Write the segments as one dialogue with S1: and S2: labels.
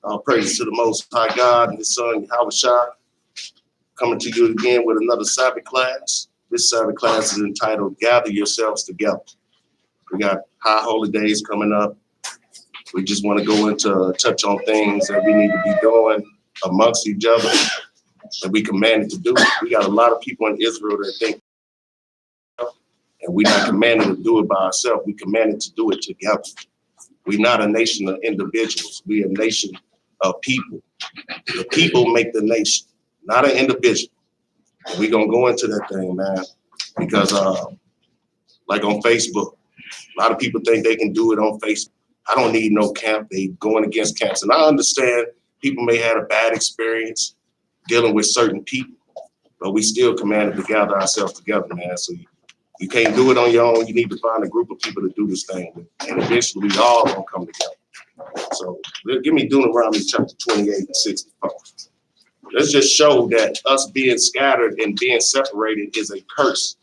S1: All praise to the Most High God and His Son, Yahushua, coming to you again with another Sabbath class. This Sabbath class is entitled, Gather Yourselves Together. We got high holy days coming up. We just want to go into touch on things that we need to be doing amongst each other that we commanded to do. We got a lot of people in Israel that think, and we're not commanded to do it by ourselves. We commanded to do it together. We're not a nation of individuals. We're a nation of people. The people make the nation, not an individual. We're going to go into that thing, man, because like on Facebook, a lot of people think they can do it on Facebook. I don't need no camp. They going against camps. And I understand people may have a bad experience dealing with certain people, but we still commanded to gather ourselves together, man. So you can't do it on your own. You need to find a group of people to do this thing with. And eventually we all gonna come together. So give me Deuteronomy chapter 28 and 64. Let's just show that us being scattered and being separated is a curse.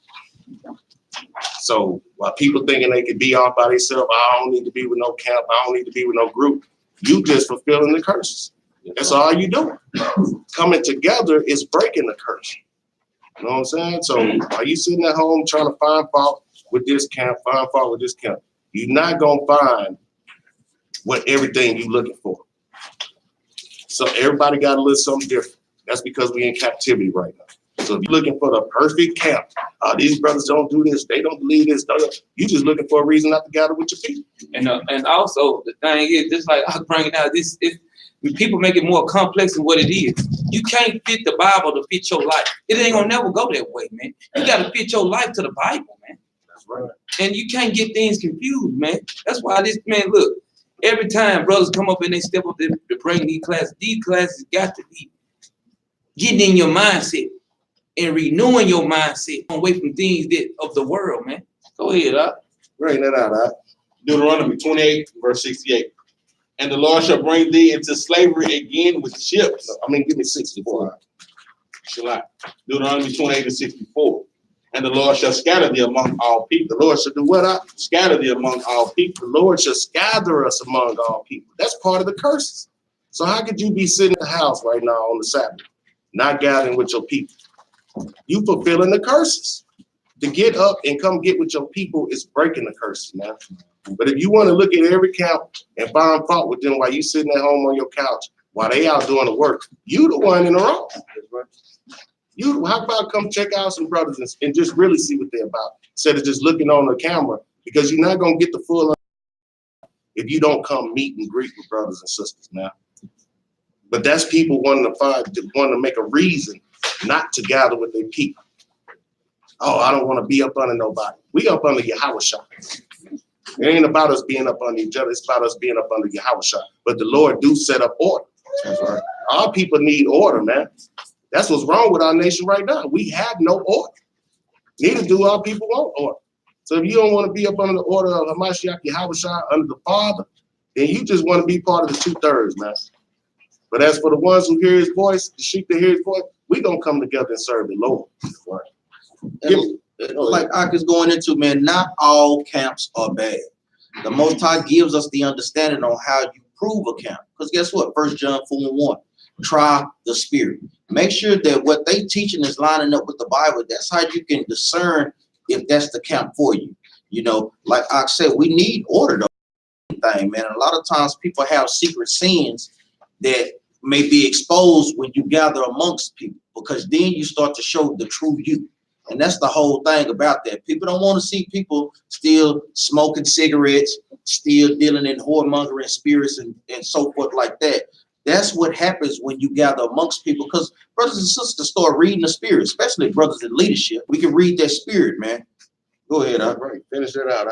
S1: So while people thinking they could be off by themselves, I don't need to be with no camp, I don't need to be with no group, you just fulfilling the curses. That's all you do. Coming together is breaking the curse. You know what I'm saying? So are you sitting at home trying to find fault with this camp, find fault with this camp? You're not gonna find what everything you're looking for. So everybody got a little something different. That's because we're in captivity right now. So if you're looking for the perfect camp, these brothers don't do this, they don't believe this, you just looking for a reason not to gather with your people.
S2: And also the thing is, just like I was bringing out, people make it more complex than what it is. You can't fit the Bible to fit your life. It ain't gonna never go that way, man. You gotta fit your life to the Bible, man.
S1: That's right.
S2: And you can't get things confused, man. That's why this, man, look, every time brothers come up and they step up to bring these classes got to be getting in your mindset and renewing your mindset away from things that of the world, man. Go ahead,
S1: Bring that out,
S3: Deuteronomy 28, verse 68. And the Lord shall bring thee into slavery again with ships.
S1: Give me 64.
S3: Deuteronomy 28 and 64. And the Lord shall scatter thee among all people.
S1: The Lord shall do what?
S3: Scatter thee among all people.
S1: The Lord shall scatter us among all people. That's part of the curses. So how could you be sitting in the house right now on the Sabbath, not gathering with your people? You fulfilling the curses. To get up and come get with your people is breaking the curses, man. But if you want to look at every camp and find fault with them while you sitting at home on your couch, while they out doing the work, you the one in the wrong. How about come check out some brothers and just really see what they're about, instead of just looking on the camera, because you're not going to get the full if you don't come meet and greet with brothers and sisters now. But that's people wanting to make a reason not to gather with their people. Oh, I don't want to be up under nobody. We up under Yahushua. It ain't about us being up under each other. It's about us being up under Yahushua. But the Lord do set up order. That's right. Our people need order, man. That's what's wrong with our nation right now. We have no order. Neither do our people want order. So if you don't want to be up under the order of Hamashiach Yahushua, under the Father, then you just want to be part of the 2/3, man. But as for the ones who hear his voice, the sheep that hear his voice, we're going to come together and serve the Lord.
S4: Right. Like Ak is going into, man, not all camps are bad. The Most High gives us the understanding on how you prove a camp. Because guess what? 1 John 4:1, try the spirit. Make sure that what they teaching is lining up with the Bible. That's how you can discern if that's the camp for you. You know, like Ak said, we need order though. Thing, man. A lot of times people have secret sins that may be exposed when you gather amongst people, because then you start to show the true you. And that's the whole thing about that. People don't want to see people still smoking cigarettes, still dealing in whoremongering spirits and so forth like that. That's what happens when you gather amongst people, because brothers and sisters start reading the spirit, especially brothers in leadership. We can read that spirit, man. Go ahead,
S1: Right. Finish that out,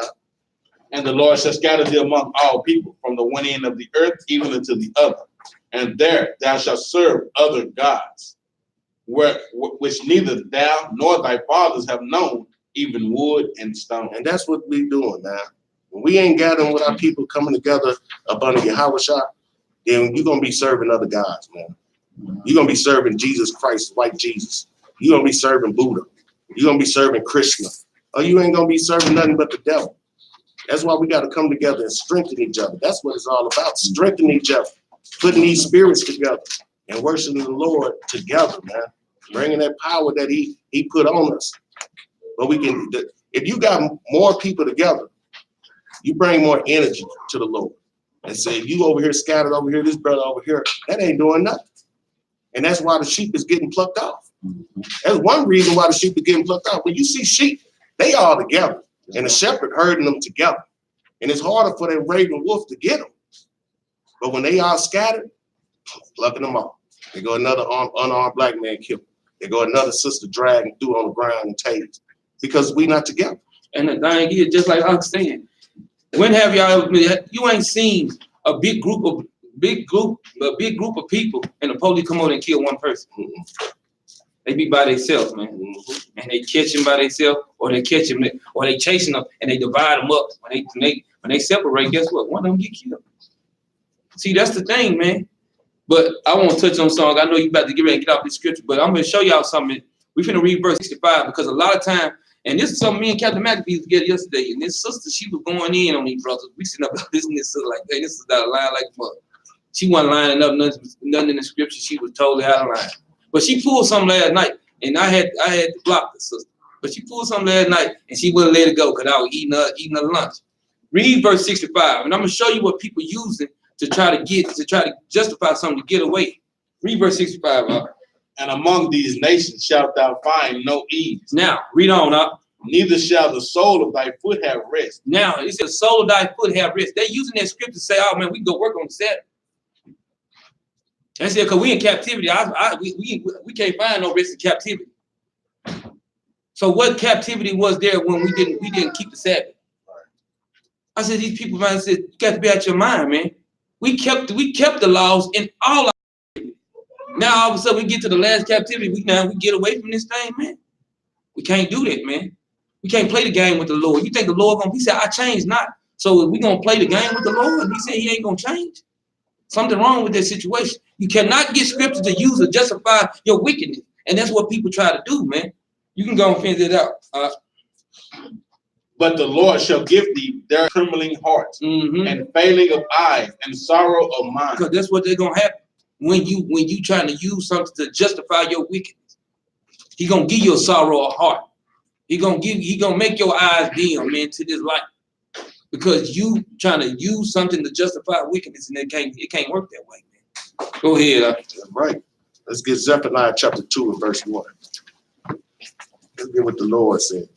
S3: And the Lord shall scatter thee among all people, from the one end of the earth even unto the other. And there thou shalt serve other gods, which neither thou nor thy fathers have known, even wood and stone.
S1: And that's what we doing, man. When we ain't gathering with our people coming together up under Yahushua, then you're going to be serving other gods, man. You're going to be serving Jesus Christ, white Jesus. You're going to be serving Buddha. You're going to be serving Krishna. or you ain't gonna be serving nothing but the devil. That's why we got to come together and strengthen each other. That's what it's all about, strengthening each other, putting these spirits together and worshiping the Lord together, man. Bringing that power that he put on us. But we can, if you got more people together, you bring more energy to the Lord. And say, you over here scattered over here, this brother over here, that ain't doing nothing. And that's why the sheep is getting plucked off. That's one reason why the sheep are getting plucked off. When you see sheep, they all together. And the shepherd herding them together. And it's harder for that raven wolf to get them. But when they all scattered, plucking them off. They go another unarmed black man kill them. They go another sister dragging through on the ground and tased. Because we not together.
S2: And the thing is, just like I was saying, when have y'all ever been, you ain't seen a big group of people and the police come over and kill one person. They be by themselves, man. And they catch them by themselves, or they catch them, or they chasing them and they divide them up. When they separate, guess what? One of them get killed. See, that's the thing, man. But I want to touch on something. I know you about to get ready and get off this scripture, but I'm going to show y'all something. We finna read verse 65 because a lot of time, and this is something me and Captain Mac used together yesterday. And this sister, she was going in on these brothers. We sitting up listening to this sister like, hey, this is out of line like mother. She wasn't lining up nothing in the scripture. She was totally out of line. But she pulled something last night, and I had to block the sister. But she pulled something last night, and she wouldn't let it go because I was eating her lunch. Read verse 65, and I'm gonna show you what people using to try to justify something to get away. Read verse 65 up.
S3: And among these nations shalt thou find no ease.
S2: Now, read on up.
S3: Neither shall the sole of thy foot have rest.
S2: Now, it says, "Soul of thy foot have rest." They're using that script to say, "Oh man, we can go work on the Sabbath." I said, "Cause we in captivity. We can't find no rest in captivity." So, what captivity was there when we didn't keep the Sabbath? I said, "These people, man, said you got to be out your mind, man. We kept the laws in all our captivity. Now all of a sudden we get to the last captivity. We get away from this thing, man. We can't do that, man. We can't play the game with the Lord. You think the Lord gonna? He said, "I change not." So we gonna play the game with the Lord? He said he ain't gonna change. Something wrong with that situation. You cannot get scripture to use to justify your wickedness, and that's what people try to do, man. You can go and figure it out.
S3: But the Lord shall give thee their trembling hearts and failing of eyes and sorrow of mind.
S2: Because that's what they're gonna happen when you trying to use something to justify your wickedness. He gonna give you a sorrow of heart. He gonna make your eyes dim, man, to this light. Because you trying to use something to justify wickedness, and it can't work that way, man. Go ahead.
S1: Right. Let's get Zephaniah chapter 2 and verse 1. Let's get what the Lord said.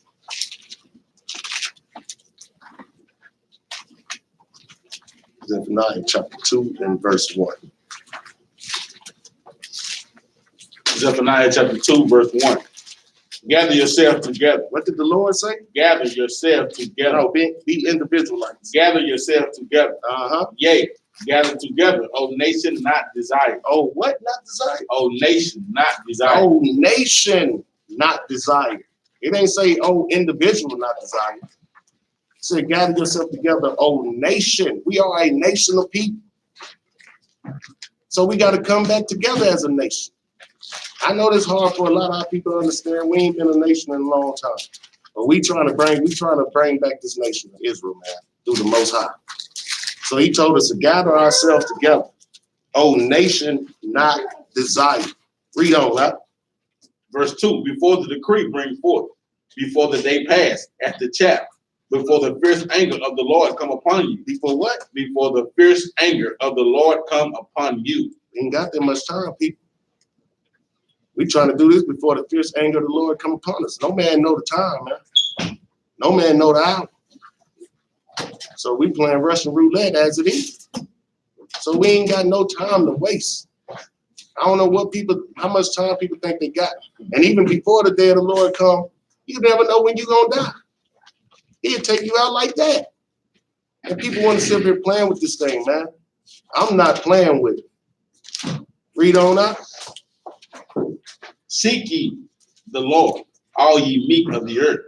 S1: Zephaniah chapter 2 and verse 1.
S3: Zephaniah chapter 2, verse 1. Gather yourself together.
S1: What did the Lord say?
S3: Gather yourself together.
S1: No, be individualized.
S3: Gather yourself together. Yea, gather together, O nation not desired.
S1: Oh, what not desired?
S3: O nation not desired.
S1: Oh, nation not desired. It ain't say, oh, individual not desired. It said, gather yourself together, oh, nation. We are a nation of people. So we got to come back together as a nation. I know it's hard for a lot of our people to understand. We ain't been a nation in a long time. But we trying to bring back this nation of Israel, man, through the Most High. So he told us to gather ourselves together. Oh, nation not desired. Read on that.
S3: Verse 2, before the decree bring forth, before the day pass, at the chaff, before the fierce anger of the Lord come upon you.
S1: Before what?
S3: Before the fierce anger of the Lord come upon you.
S1: We ain't got that much time, people. We trying to do this before the fierce anger of the Lord come upon us. No man know the time, man. No man know the hour. So we playing Russian roulette as it is. So we ain't got no time to waste. I don't know how much time people think they got. And even before the day of the Lord come, you never know when you're gonna die. He'll take you out like that. And people want to sit here playing with this thing, man. I'm not playing with it. Read on up.
S3: Seek ye the Lord, all ye meek of the earth,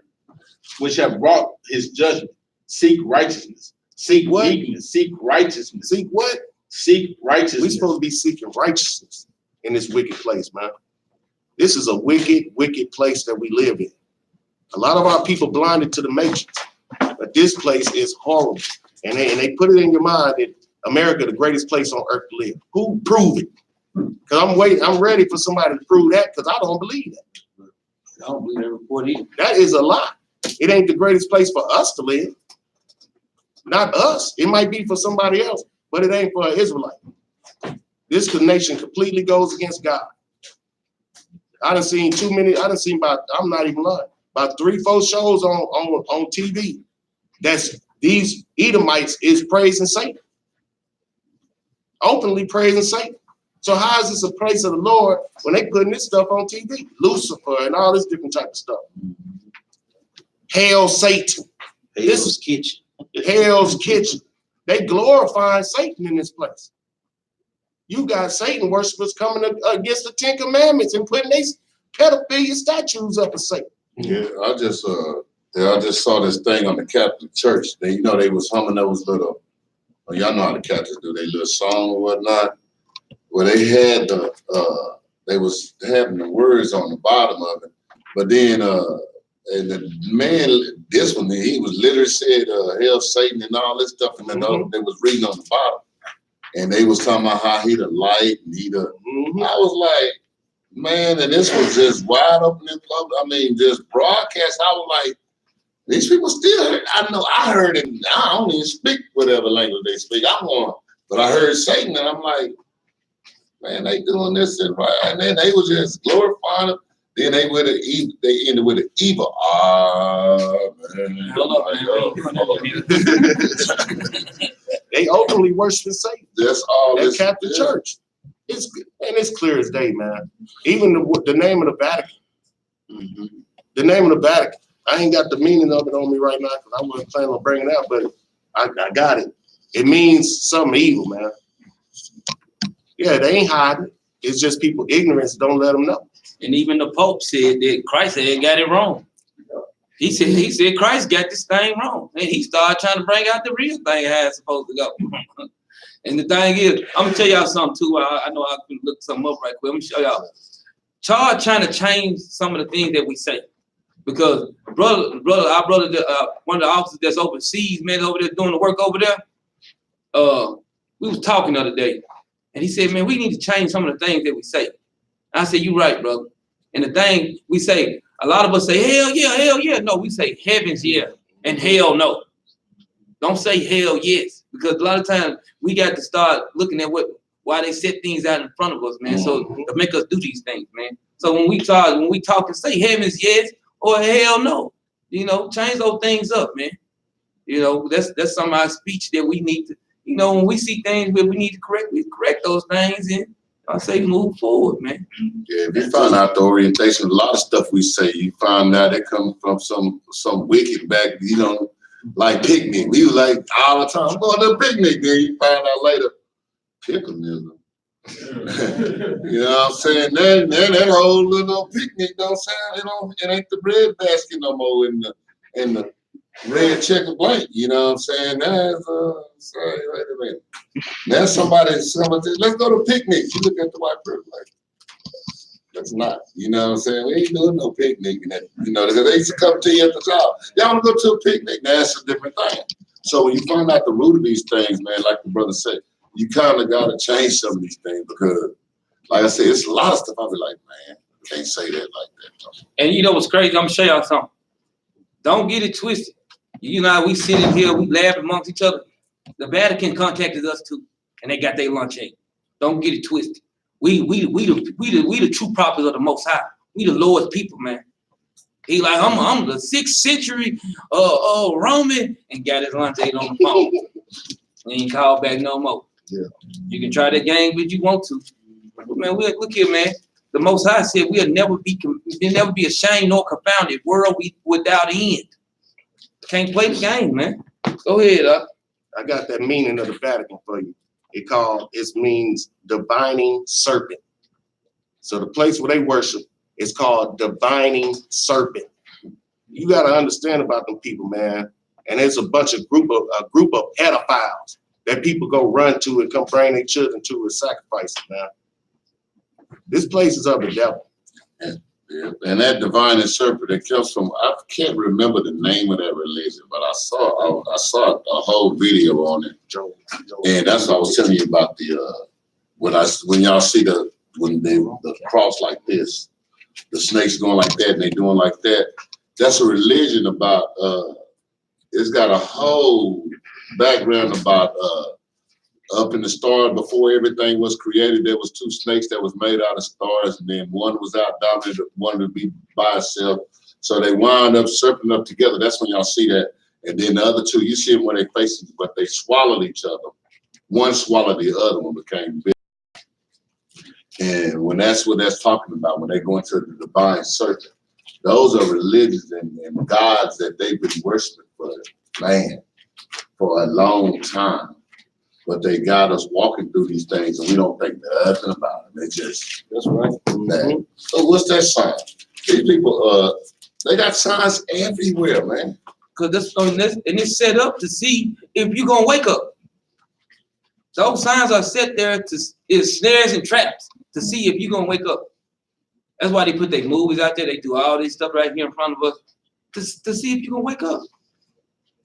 S3: which have brought his judgment. Seek righteousness. Seek
S1: what?
S3: meekness. Seek righteousness.
S1: Seek what?
S3: Seek righteousness.
S1: We're supposed to be seeking righteousness in this wicked place, man. This is a wicked, wicked place that we live in. A lot of our people blinded to the matrix, but this place is horrible. And they put it in your mind that America the greatest place on earth to live. Who prove it? Because I'm ready for somebody to prove that because I don't believe that.
S2: I don't believe that report either.
S1: That is a lie. It ain't the greatest place for us to live. Not us. It might be for somebody else, but it ain't for an Israelite. This nation completely goes against God. I done seen about, I'm not even lying, about 3-4 shows on TV. That's these Edomites is praising Satan. Openly praising Satan. So how is this a place of the Lord when they putting this stuff on TV? Lucifer and all this different type of stuff. Hail Satan.
S4: Hell's Kitchen.
S1: Hell's Kitchen. They glorifying Satan in this place. You got Satan worshipers coming against the 10 Commandments and putting these pedophilia statues up of Satan.
S5: Yeah, I just saw this thing on the Catholic Church. They, they was humming those little, y'all know how the Catholics do their little song or whatnot. Well, they had they was having the words on the bottom of it, but then and the man, this one, he was literally said, "Hell, Satan," and all this stuff, and then they was reading on the bottom, and they was talking about how he the light and he the. I was like, man, and this was just wide open in public. I mean, just broadcast. I was like, these people still. I heard it. I don't even speak whatever language they speak. But I heard Satan, and I'm like, man, they doing this and right, and then they was just glorifying him. Then they ended with an evil.
S1: They openly worship Satan.
S5: That's all.
S1: That Catholic Church. It's clear as day, man. Even the name of the Vatican. The name of the Vatican. I ain't got the meaning of it on me right now because I wasn't planning on bringing it out, but I got it. It means something evil, man. Yeah, they ain't hiding. It's just people ignorance don't let them know.
S2: And even the Pope said that Christ had got it wrong. He said Christ got this thing wrong. And he started trying to bring out the real thing how it's supposed to go. And the thing is, I'm gonna tell y'all something too. I know I can look something up right quick. I'm gonna show y'all. Charles trying to change some of the things that we say. Because our brother, one of the officers that's overseas, man, over there doing the work over there, we was talking the other day. And he said, man, we need to change some of the things that we say. I said, you right, brother. And the thing we say, a lot of us say, hell yeah. No, we say heavens yeah and hell no. Don't say hell yes. Because a lot of times we got to start looking at why they set things out in front of us, man. So to make us do these things, man. So when we talk and say heavens yes or hell no, change those things up, man. That's some of our speech that we need to, when we see things where we need to correct those things and I say move forward, man.
S5: Yeah, if you find out the orientation, a lot of stuff we say, you find out it comes from some wicked back, like picnic. We was like all the time, I'm going to a picnic. Then you find out later, pickleism. You know what I'm saying? Then that whole little picnic don't sound, it ain't the bread basket no more in the red checker blank. You know what I'm saying? That's sorry, wait a minute. Now somebody let's go to picnic. You look at the white person like, that's not, you know what I'm saying? We ain't doing no picnic. Because they used to come to you at the job. Y'all want to go to a picnic? Now that's a different thing. So when you find out the root of these things, man, like the brother said, you kind of got to change some of these things because, like I said, it's a lot of stuff. I'll be like, man, you can't say that like that.
S2: And you know what's crazy? I'm going to show y'all something. Don't get it twisted. We sit in here, we laugh amongst each other. The Vatican contacted us too, and they got their lunch ain't. Don't get it twisted. We the true prophets of the Most High. We the Lord's people, man. He like I'm the 6th century Roman and got his lunch ain't on the phone. He ain't called back no more.
S5: Yeah.
S2: You can try that game if you want to, but man, look here, man. The Most High said we'll never be ashamed nor confounded. World without end. Can't play the game, man. Go ahead,
S1: I got that meaning of the Vatican for you. It means divining serpent. So the place where they worship is called divining serpent. You got to understand about them people, man. And there's a group of pedophiles that people go run to and come bring their children to as sacrifices, man. This place is of the devil.
S5: Yeah. And that divine interpreter that comes from, I can't remember the name of that religion, but I saw a whole video on it. And that's what I was telling you about the when y'all see the cross like this, the snakes going like that and they doing like that. That's a religion about it's got a whole background about up in the stars before everything was created. There was two snakes that was made out of stars, and then one was out dominant, one would be by itself. So they wound up serpent up together. That's when y'all see that. And then the other two, you see them when they face, but they swallowed each other. One swallowed the other one, became big. And when that's what that's talking about, when they go into the divine serpent, those are religions and gods that they've been worshiping for a long time. But they got us walking through these things and we don't think nothing about it. They just,
S1: That's right.
S5: man. So what's that sign? These people, they got signs everywhere, man.
S2: Cause and it's set up to see if you're gonna wake up. Those signs are set there is snares and traps to see if you're gonna wake up. That's why they put their movies out there. They do all this stuff right here in front of us to see if you're gonna wake up.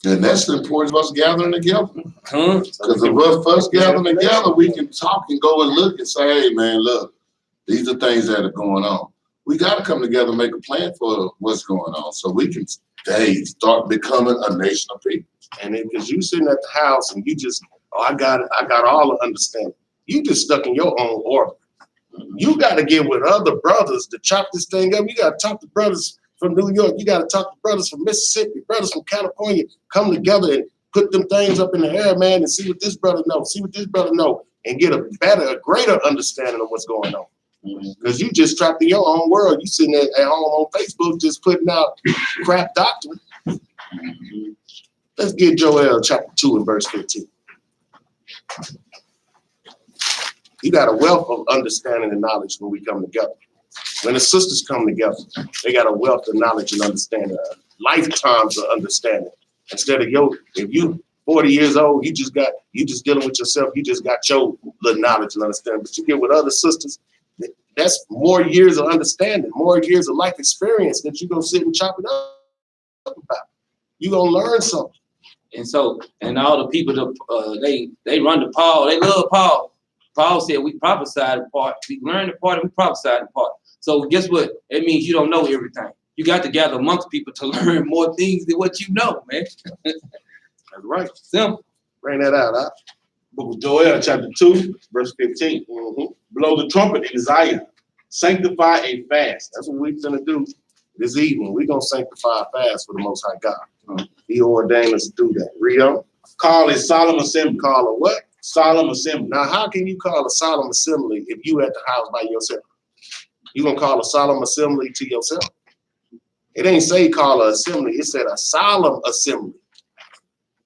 S5: And that's the importance of us gathering together.
S2: Huh?
S5: Because if us gathering together, we can talk and go and look and say, hey, man, look, these are things that are going on. We got to come together and make a plan for what's going on so we can start becoming a nation of people.
S1: And then because you sitting at the house and you just, I got all the understanding. You just stuck in your own orbit. You got to get with other brothers to chop this thing up. You got to talk to brothers from New York. You got to talk to brothers from Mississippi, brothers from California. Come together and put them things up in the air, man, and see what this brother knows, see what this brother knows, and get a greater understanding of what's going on. Because you just trapped in your own world. You sitting at home on Facebook just putting out crap doctrine. Let's get Joel chapter 2 and verse 15. You got a wealth of understanding and knowledge when we come together. When the sisters come together, they got a wealth of knowledge and understanding, lifetimes of understanding. Instead of if you 40 years old, you just dealing with yourself, you just got your little knowledge and understanding. But you get with other sisters, that's more years of understanding, more years of life experience that you gonna sit and chop it up about. You gonna learn something.
S2: And so, and all the people they run to Paul, they love Paul. Paul said we prophesied in part, we learned in part, and we prophesied in part. So guess what? It means you don't know everything. You got to gather amongst people to learn more things than what you know, man.
S1: That's right.
S2: Simple.
S1: Bring that out, huh?
S3: Book of Joel, chapter 2, verse 15. Blow the trumpet in Zion. Sanctify a fast.
S1: That's what we're gonna do this evening. We're gonna sanctify a fast for the Most High God. He ordained us to do that. Read on.
S3: Call a solemn assembly.
S1: Call a what?
S3: Solemn assembly.
S1: Now, how can you call a solemn assembly if you at the house by yourself? You gonna call a solemn assembly to yourself? It ain't say call an assembly. It said a solemn assembly.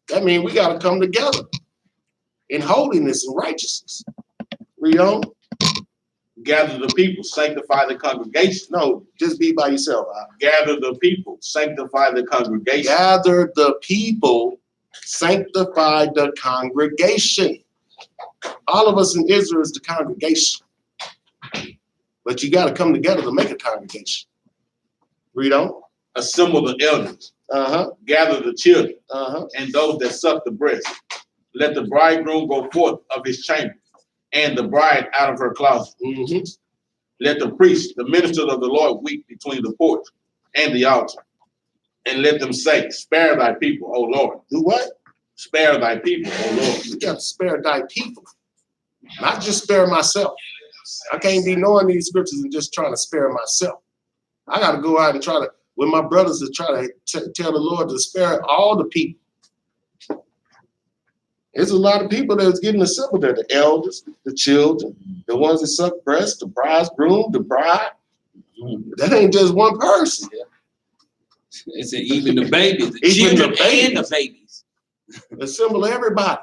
S1: That means we gotta come together in holiness and righteousness. Read on.
S3: Gather the people, sanctify the congregation.
S1: No, just be by yourself.
S3: Gather the people, sanctify the congregation.
S1: Gather the people, sanctify the congregation. All of us in Israel is the congregation. But you got to come together to make a congregation. Read on.
S3: Assemble the elders. Gather the children and those that suck the breast. Let the bridegroom go forth of his chamber and the bride out of her closet. Let the priests, the ministers of the Lord, weep between the porch and the altar. And let them say, spare thy people, O Lord.
S1: Do what?
S3: Spare thy people, O Lord.
S1: You got to spare thy people. Not just spare myself. I can't be knowing these scriptures and just trying to spare myself. I got to go out and try to, with my brothers, to try to tell the Lord to spare all the people. There's a lot of people that's getting assembled there. The elders, the children, the ones that suck breasts, the bridegroom, the bride. That ain't just one person.
S2: It's even the babies, the
S1: Even
S2: children
S1: the babies.
S2: and the babies.
S1: Assemble everybody.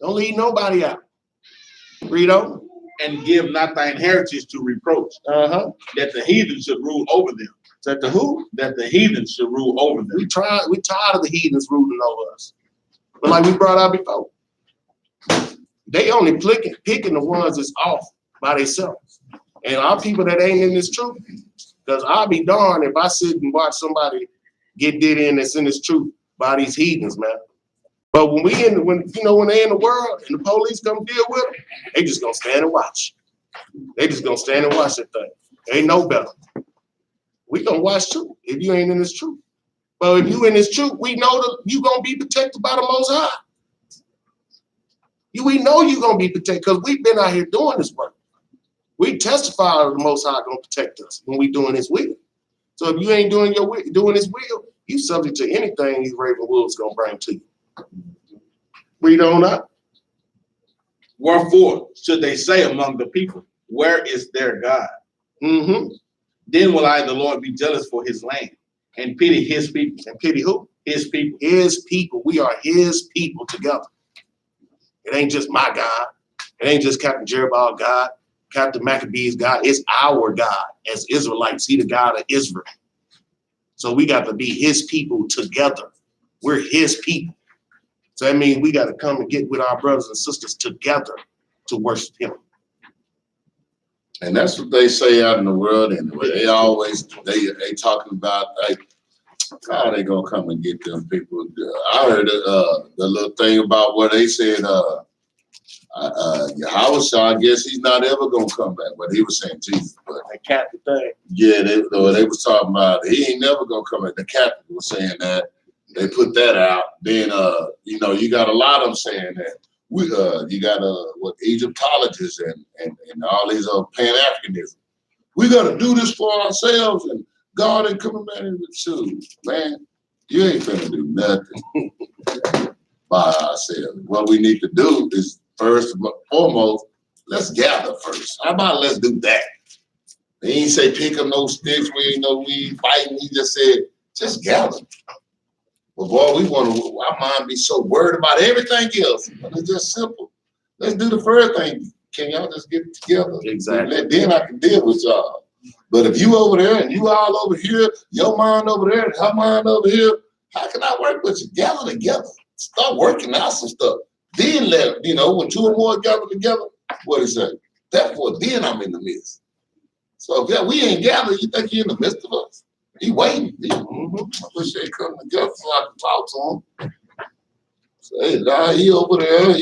S1: Don't leave nobody out. Read on.
S3: And give not thine heritage to reproach, that the heathen should rule over them.
S1: That the who?
S3: That the heathen should rule over them.
S1: We tired of the heathens ruling over us. But like we brought out before, they only picking the ones that's off by themselves. And our people that ain't in this truth, Because I'll be darned if I sit and watch somebody get did in that's in this truth by these heathens, man. But when they in the world and the police come deal with them, they just gonna stand and watch. They just gonna stand and watch that thing. Ain't no better. We gonna watch too if you ain't in this truth. But if you in this truth, we know that you gonna be protected by the Most High. We know you gonna be protected because we've been out here doing this work. We testify the Most High gonna protect us when we doing His will. So if you ain't doing His will, you subject to anything these raven wolves gonna bring to you. Read on up.
S3: Wherefore should they say among the people, where is their God?
S1: Mm-hmm.
S3: Then will I, the Lord, be jealous for his land and pity his people.
S1: And pity who?
S3: His people.
S1: His people. We are His people together. It ain't just my God. It ain't just Captain Jeroboam God, Captain Maccabee's God. It's our God as Israelites. He the God of Israel. So we got to be His people together. We're His people. So that means we got to come and get with our brothers and sisters together to worship Him.
S5: And that's what they say out in the world anyway. They always they talking about like how they gonna come and get them people. I heard the little thing about where they said Yahweh, I guess he's not ever gonna come back, but he was saying Jesus. But
S1: The captain thing.
S5: yeah, they was talking about he ain't never gonna come back. The captain was saying that. They put that out. Then you got a lot of them saying that. You got Egyptologists and all these Pan-Africanism. We got to do this for ourselves, and God ain't coming back in the shoes. Man, you ain't finna do nothing by ourselves. What we need to do is first and foremost, let's gather first. How about let's do that? They ain't say pick up no sticks. We ain't fighting. He just said just gather. But boy, our mind be so worried about everything else. But it's just simple. Let's do the first thing. Can y'all just get together?
S1: Exactly.
S5: Then I can deal with y'all. But if you over there and you all over here, your mind over there and her mind over here, how can I work with you? Gather together. Start working out some stuff. Then when two or more gather together, what he say? Therefore, then I'm in the midst. So if we ain't gathered, you think you're in the midst of us? He waiting. I wish they come together so I can talk to him. Say, nah, he over there.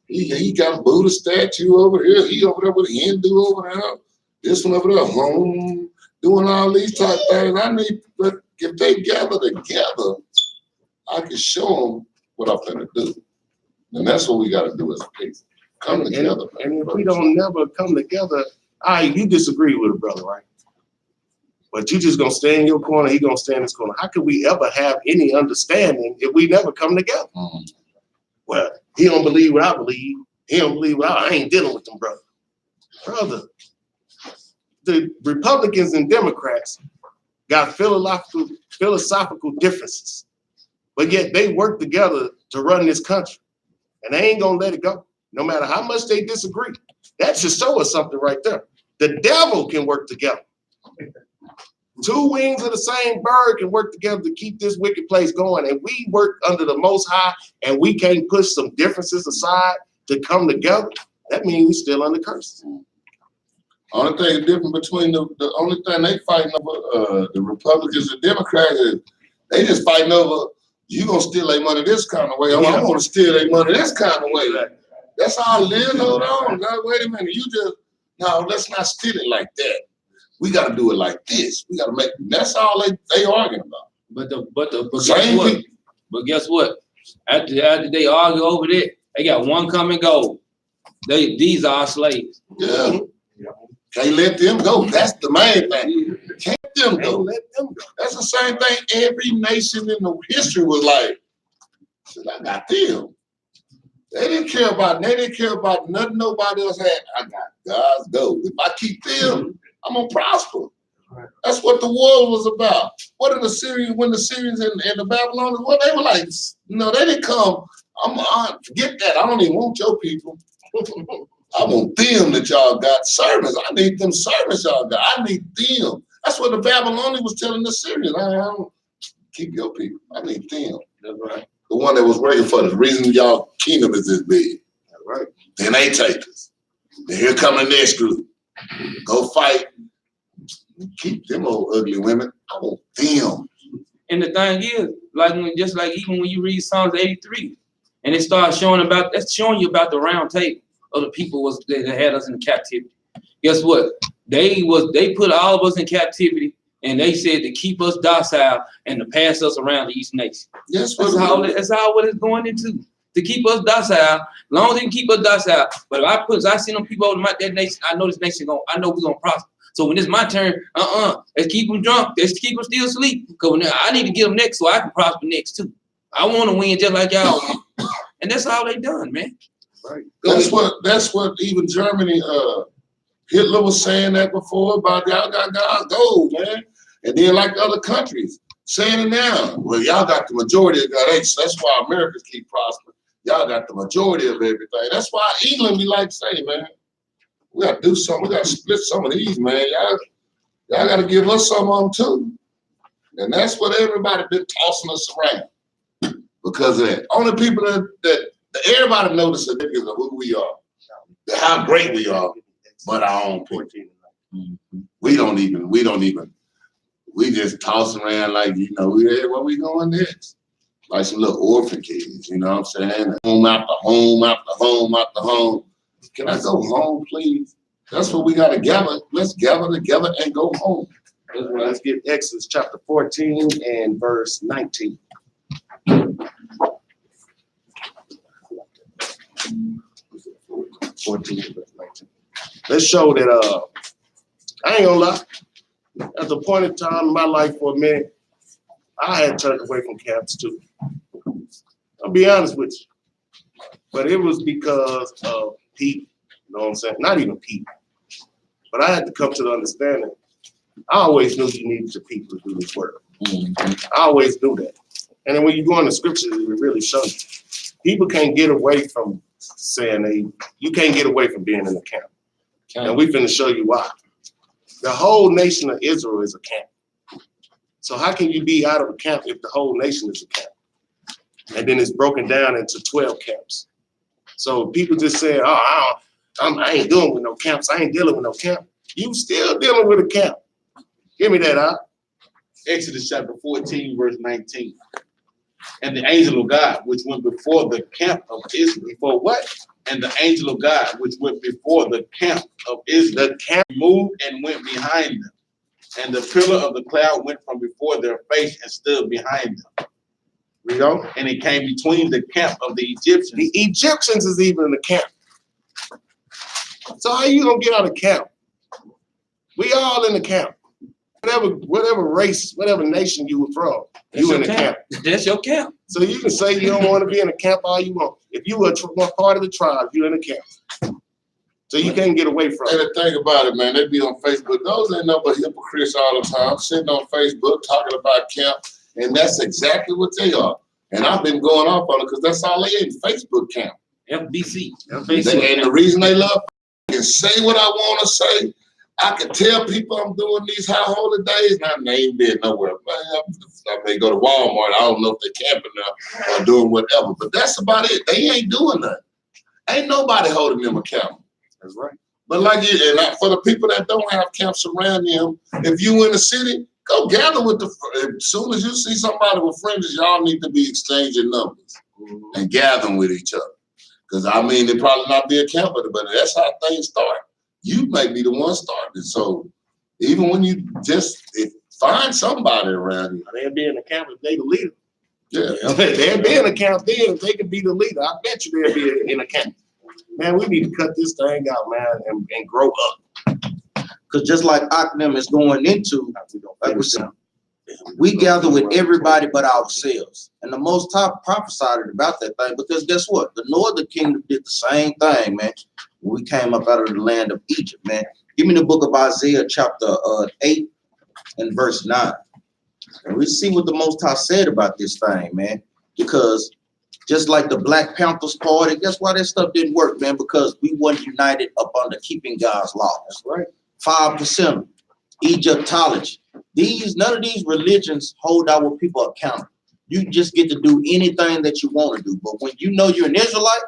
S5: He got a Buddha statue over here. He over there with a Hindu over there. This one over there, home, doing all these type things. But if they gather together, I can show them what I'm gonna do. And that's what we got to do as a people. Come together.
S1: And if we don't never come together, you disagree with a brother, right? But you just gonna stay in your corner, he gonna stay in his corner. How could we ever have any understanding if we never come together?
S5: Mm-hmm.
S1: Well, he don't believe what I believe. He don't believe what I ain't dealing with them, brother. Brother, the Republicans and Democrats got philosophical differences, but yet they work together to run this country, and they ain't gonna let it go, no matter how much they disagree. That should show us something right there. The devil can work together. Two wings of the same bird can work together to keep this wicked place going. And we work under the Most High and we can't push some differences aside to come together. That means we're still under curses.
S5: Only thing different between the only thing they fighting over the Republicans and Democrats is they just fighting over you gonna steal their money this kind of way. I'm gonna steal their money this kind of way. That's all it is. Hold on. Now, wait a minute. Let's not steal it like that. We got to do it like this. We got to that's all they arguing about.
S2: But guess what? After they argue over that, they got one common goal. These are our slaves.
S5: Yeah. Can't let them go. That's the main thing. Can't let them go. That's the same thing every nation in the history was like. I got them. They didn't care about nothing nobody else had. I got God's gold. If I keep them, I'm gonna prosper. That's what the war was about. What are the Syrians, when the Syrians and the Babylonians, what they were like, they didn't come. Forget that. I don't even want your people. I want them that y'all got servants. I need them servants y'all got. I need them. That's what the Babylonians was telling the Syrians. I don't keep your people. I need them.
S1: That's right.
S5: The one that was working for the reason y'all kingdom is this big.
S1: That's right.
S5: Then they take us. Then here come the next group. Go fight. Keep them old ugly women. I want them.
S2: And the thing is, like just like even when you read Psalms 83, and it starts showing about that's showing you about the round table of the people that had us in captivity. Guess what? They put all of us in captivity, and they said to keep us docile and to pass us around to each nation.
S5: Yes,
S2: That's how what it's going into. To keep us docile, long as they can keep us docile. But if I see them people over that nation, I know this nation I know we're gonna prosper. So when it's my turn, let's keep them drunk. Let's keep them still asleep. Because I need to get them next so I can prosper next too. I want to win just like y'all. And that's all they done, man.
S1: Right.
S5: That's what even Germany, Hitler was saying that before about y'all got God's gold, man. And then like other countries saying it now. Well, y'all got the majority of God. That's why Americans keep prospering. Y'all got the majority of everything. That's why England we like to say, man. We gotta do something. We gotta split some of these, man. Y'all gotta give us some of them too. And that's what everybody been tossing us around because of that. Only people that everybody notices the difference of who we are, how great we are, but our own people. We don't even. We just toss around like where we going next? Like some little orphan kids, you know what I'm saying? Home after home after home after home. Can I go home, please? That's what we got to gather. Let's gather together and go home.
S1: Let's get Exodus chapter 14 and verse 19. 14 and verse 19. Let's show that I ain't gonna lie. At the point in time in my life for a minute, I had turned away from camps too. I'll be honest with you. But it was because of people, you know what I'm saying? Not even people. But I had to come to the understanding. I always knew you needed your people to do this work. I always knew that. And then when you go in the scriptures, it really shows you. People can't get away from saying you can't get away from being in the camp. And we're finna show you why. The whole nation of Israel is a camp. So how can you be out of a camp if the whole nation is a camp? And then it's broken down into 12 camps. So people just say, I ain't dealing with no camps. I ain't dealing with no camp. You still dealing with a camp. Give me that out.
S3: Exodus chapter 14, verse 19. And the angel of God, which went before the camp of Israel. Before what? And the angel of God, which went before the camp of Israel, the camp moved and went behind them. And the pillar of the cloud went from before their face and stood behind them.
S1: We go.
S3: And it came between the camp of the Egyptians.
S1: The Egyptians is even in the camp. So how you gonna get out of camp? We all in the camp. Whatever race, whatever nation you were from, you in the camp.
S2: That's your camp.
S1: So you can say you don't want to be in a camp all you want. If you were one part of the tribe, you're in a camp. So you can't get away from
S5: And
S1: it.
S5: the thing about it, man, they be on Facebook. Those ain't no but hypocrites all the time, sitting on Facebook talking about camp, and that's exactly what they are. And I've been going off on it because that's all they in, Facebook camp.
S2: FBC.
S5: And the reason they love I can say what I want to say. I can tell people I'm doing these high holy days, and I ain't been nowhere. Man, I may go to Walmart. I don't know if they're camping now or doing whatever, but that's about it. They ain't doing nothing. Ain't nobody holding them accountable.
S1: That's right.
S5: But for the people that don't have camps around them, if you in the city, go gather with as soon as you see somebody with fringes, y'all need to be exchanging numbers and gathering with each other. Because it probably not be a camp, but that's how things start. You may be the one starting. So even when you find somebody around you.
S1: They'll be in the camp if they the leader.
S5: Yeah.
S1: They'll be in the camp then if they can be the leader. I bet you they'll be in the camp. Man, we need to cut this thing out, man, and grow up.
S4: Because just like Aknem is going into, like we said, we gather with everybody but ourselves. And the Most High prophesied about that thing because guess what? The Northern Kingdom did the same thing, man. When we came up out of the land of Egypt, man. Give me the book of Isaiah chapter 8 and verse 9. And we see what the Most High said about this thing, man. Because just like the Black Panthers party, guess why that stuff didn't work, man? Because we weren't united up under keeping God's laws.
S1: That's right.
S4: 5%, Egyptology. None of these religions hold our people accountable. You just get to do anything that you want to do. But when you know you're an Israelite,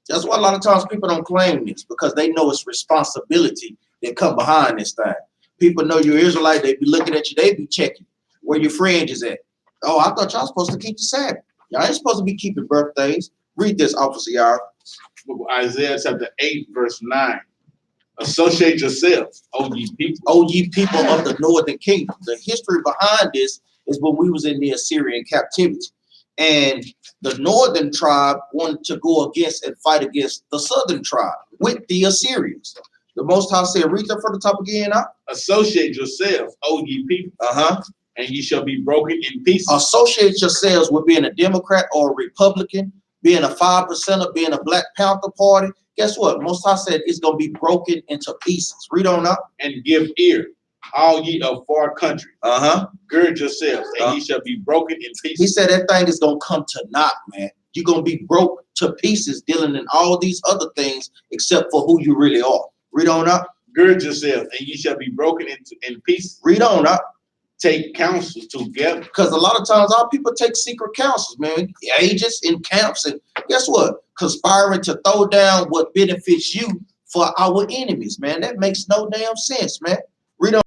S4: that's why a lot of times people don't claim this, because they know it's responsibility that come behind this thing. people know you're Israelite, they be looking at you, they be checking where your friend is at. Oh, I thought y'all supposed to keep the Sabbath. Y'all ain't supposed to be keeping birthdays. Read this, Officer Yara.
S3: Isaiah chapter 8, verse 9. Associate yourselves, O ye people.
S4: O ye people of the northern kingdom. The history behind this is when we was in the Assyrian captivity. And the northern tribe wanted to go against and fight against the southern tribe with the Assyrians. The Most High said, read that from the top again.
S3: Associate yourselves, O ye people, and ye shall be broken in pieces.
S4: Associate yourselves with being a Democrat or a Republican, being a 5%er, being a Black Panther Party. Guess what? Most High said it's going to be broken into pieces. Read on up.
S3: And give ear, all ye of far country. Gird yourselves, and ye shall be broken in pieces.
S4: He said that thing is going to come to naught, man. You're going to be broke to pieces dealing in all these other things except for who you really are. Read on up.
S3: Gird yourselves, and ye shall be broken in pieces.
S4: Read on up.
S3: Take counsel together.
S4: Because a lot of times our people take secret counsels, man. Agents in camps, and guess what? Conspiring to throw down what benefits you for our enemies, man. That makes no damn sense, man. Read on.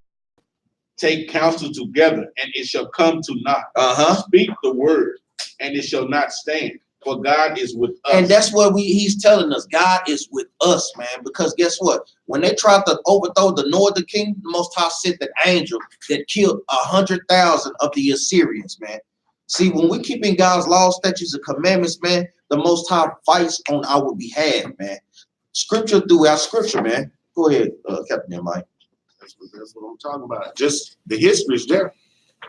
S3: Take counsel together, and it shall come to naught. Speak the word, and it shall not stand. For God is with us.
S4: And that's what he's telling us. God is with us, man. Because guess what? When they tried to overthrow the northern kingdom, the Most High sent an angel that killed 100,000 of the Assyrians, man. See, when we keep in God's laws, statutes, and commandments, man, the Most High fights on our behalf, man. Scripture throughout scripture, man. Go ahead, Captain Mike.
S1: That's what I'm talking about. Just the history is there.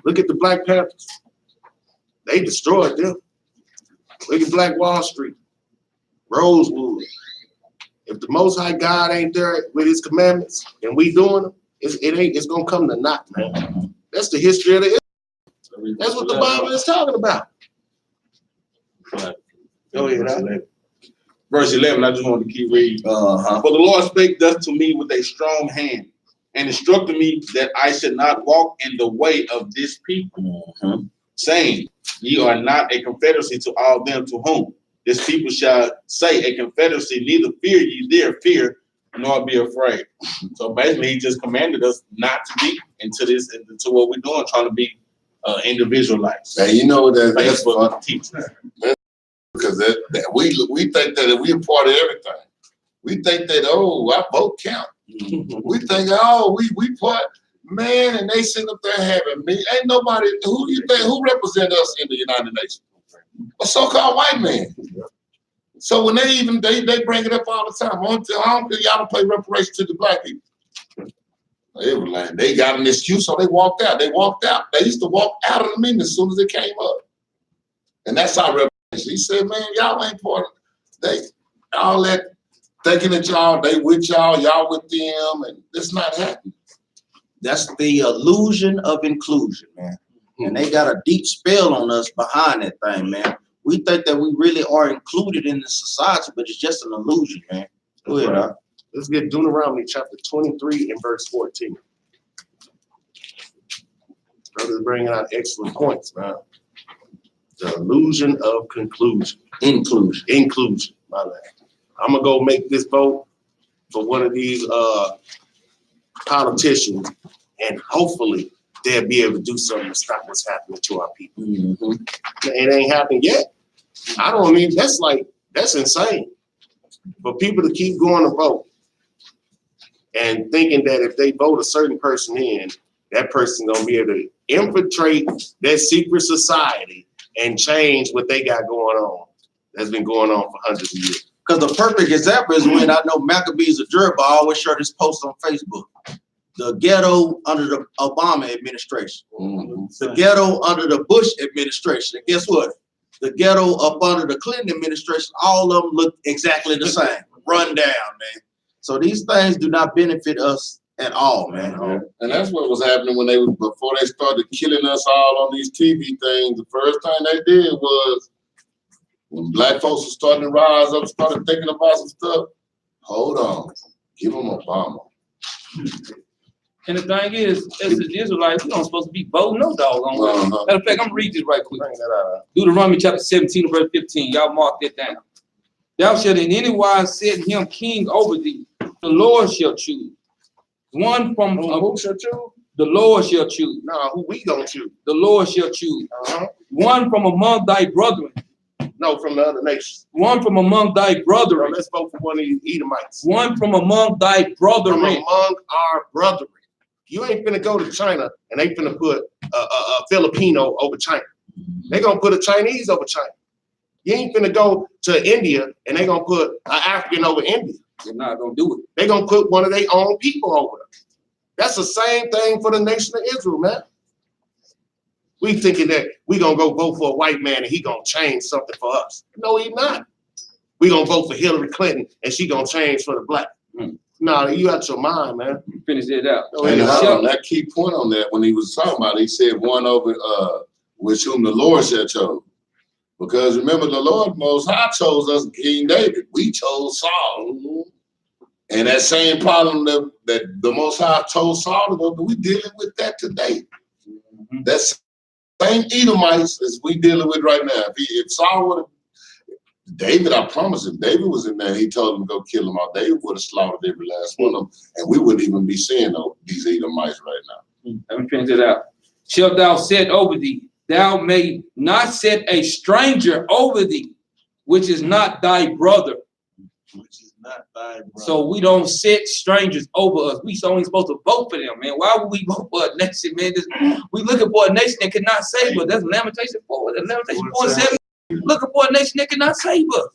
S1: Look at the Black Panthers. They destroyed them. Look at Black Wall Street, Rosewood. If the Most High God ain't there with His commandments and we doing them, it's gonna come to naught, man. That's the history of the. That's what the Bible is talking about.
S3: Go ahead. Verse 11. I just wanted to keep reading. For the Lord spake thus to me with a strong hand, and instructed me that I should not walk in the way of this people, saying, ye are not a confederacy to all them to whom this people shall say a confederacy, neither fear ye their fear, nor be afraid. So basically, he just commanded us not to be into what we're doing, trying to be individualites.
S5: Now, you know that that's
S3: what teach.
S5: Because that we think that we a part of everything. We think that, oh, our vote count. We think, oh, we part. Man, and they sitting up there having me. Ain't nobody. Who do you think? Who represent us in the United Nations? A so-called white man. So when they bring it up all the time. I don't think y'all don't pay reparations to the black people. They were like, they got an excuse, so they walked out. They walked out. They used to walk out of the meeting as soon as it came up. And that's our reparation. He said, man, y'all ain't part of they all that thinking that they with y'all with them, and it's not happening.
S4: That's the illusion of inclusion, man. And they got a deep spell on us behind that thing, man. We think that we really are included in the society, but it's just an illusion, man. Go ahead,
S1: right. Let's get Deuteronomy chapter 23 and verse 14. Brother's bringing out excellent points, man. The illusion of conclusion. Inclusion, my bad. I'm gonna go make this vote for one of these politicians, and hopefully they'll be able to do something to stop what's happening to our people. It ain't happened yet. That's insane. For people to keep going to vote and thinking that if they vote a certain person in, that person gonna be able to infiltrate that secret society and change what they got going on. That's been going on for hundreds of years.
S4: Because the perfect example is when I know Maccabees of Jerba always share this post on Facebook. The ghetto under the Obama administration. The ghetto under the Bush administration. And guess what? The ghetto up under the Clinton administration, all of them look exactly the same. Run down, man. So these things do not benefit us at all, man.
S5: And that's what was happening before they started killing us all on these TV things. The first thing they did was, when black folks were starting to rise up, started thinking about some stuff, hold on, give them Obama.
S2: And the thing is, as the Israelites, we don't supposed to be voting no doggone way. Matter of fact, I'm gonna read this right quick. Deuteronomy chapter 17, verse 15. Y'all mark that down. Thou shalt in any wise set him king over thee. The Lord shall choose. One from
S1: Who shall choose?
S2: the Lord shall choose.
S1: Nah, who we gonna choose?
S2: The Lord shall choose.
S1: Uh-huh.
S2: One from among thy brethren.
S1: No, from the other nations.
S2: One from among thy
S1: Bro,
S2: brethren.
S1: let's vote for one of these Edomites.
S2: One from among thy
S1: From
S2: brethren.
S1: among our brethren. You ain't finna go to China and they finna put a Filipino over China. They gonna put a Chinese over China. You ain't finna go to India and they gonna put an African over India.
S2: They're not gonna do it.
S1: They gonna put one of their own people over them. That's the same thing for the nation of Israel, man. We thinking that we gonna go vote for a white man and he gonna change something for us. No, he not. We gonna vote for Hillary Clinton and she gonna change for the black. Nah, you out your mind, man.
S2: Finish it out.
S1: No,
S5: And
S1: he not.
S5: on that key point on that, when he was talking about it, he said one over which whom the Lord shall chose. Because remember, the Lord Most High chose us King David. We chose Saul. And that same problem that the Most High chose Saul to go, we dealing with that today. That same Edomites as we dealing with right now. If Saul would have, David, I promise him, David was in there. He told him to go kill them all. David would have slaughtered every last one of them, and we wouldn't even be seeing these Edomites right now.
S2: Let me finish it out. Shalt thou set over thee? Thou may not set a stranger over thee, which is not thy brother.
S3: Which is not thy brother.
S2: So we don't set strangers over us. We only supposed to vote for them, man. Why would we vote for a nation, man? We looking for a nation that cannot save us. That's Lamentation 4. That's Lamentation 4:7. Looking for a nation that cannot save us.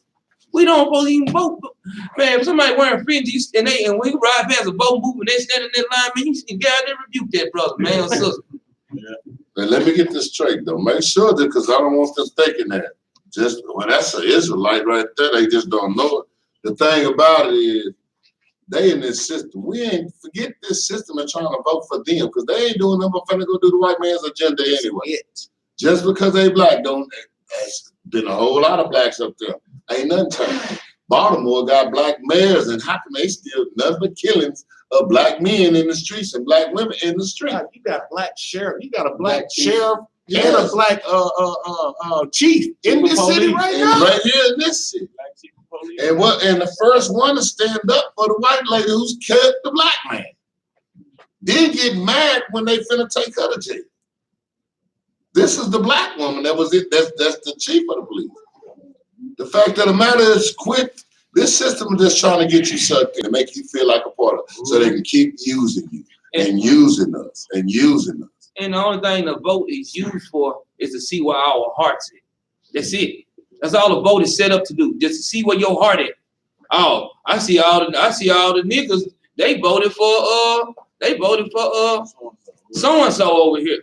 S2: We don't supposed to even vote. Man, if somebody wearing fringes and we ride past a boat movement, they stand in that line, man, you can get out there and rebuke that brother, man, or sister.
S5: And let me get this straight though. Make sure that, because I don't want them thinking that just, well, that's an Israelite right there. They just don't know it. The thing about it is, they in this system. We ain't forget this system and trying to vote for them because they ain't doing nothing but finna go do the white man's agenda anyway. Just because they black don't. There's been a whole lot of blacks up there. Ain't nothing turned. Baltimore got black mayors, and how can they still nothing but killings of black men in the streets and black women in the street?
S1: You got a black sheriff. You got a black sheriff and a black chief in this city right now.
S5: Right here in this city. And the first one to stand up for the white lady who's killed the black man. Then get mad when they finna take her to jail. This is the black woman that was it. That's the chief of the police. The fact of the matter is, quit. This system is just trying to get you sucked in and make you feel like a part of it, so they can keep using you and using us and using us.
S2: And the only thing the vote is used for is to see where our heart's at. That's it. That's all the vote is set up to do, just to see where your heart at. Oh, I see all the niggas. They voted for so and so over here.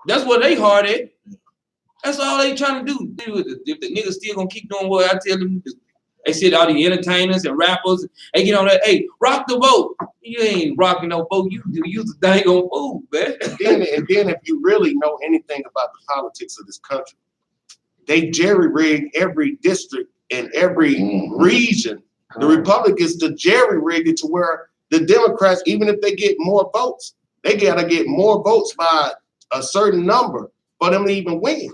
S2: That's what they heart at. That's all they trying to do. If the niggas still gonna keep doing what I tell them to do. They sit all the entertainers and rappers. They get on that, hey, rock the vote. You ain't rocking no vote. You the dang on fool, man.
S1: And then if you really know anything about the politics of this country, they jerry-rig every district in every region. The Republicans to jerry-rig it to where the Democrats, even if they get more votes, they gotta get more votes by a certain number for them to even win.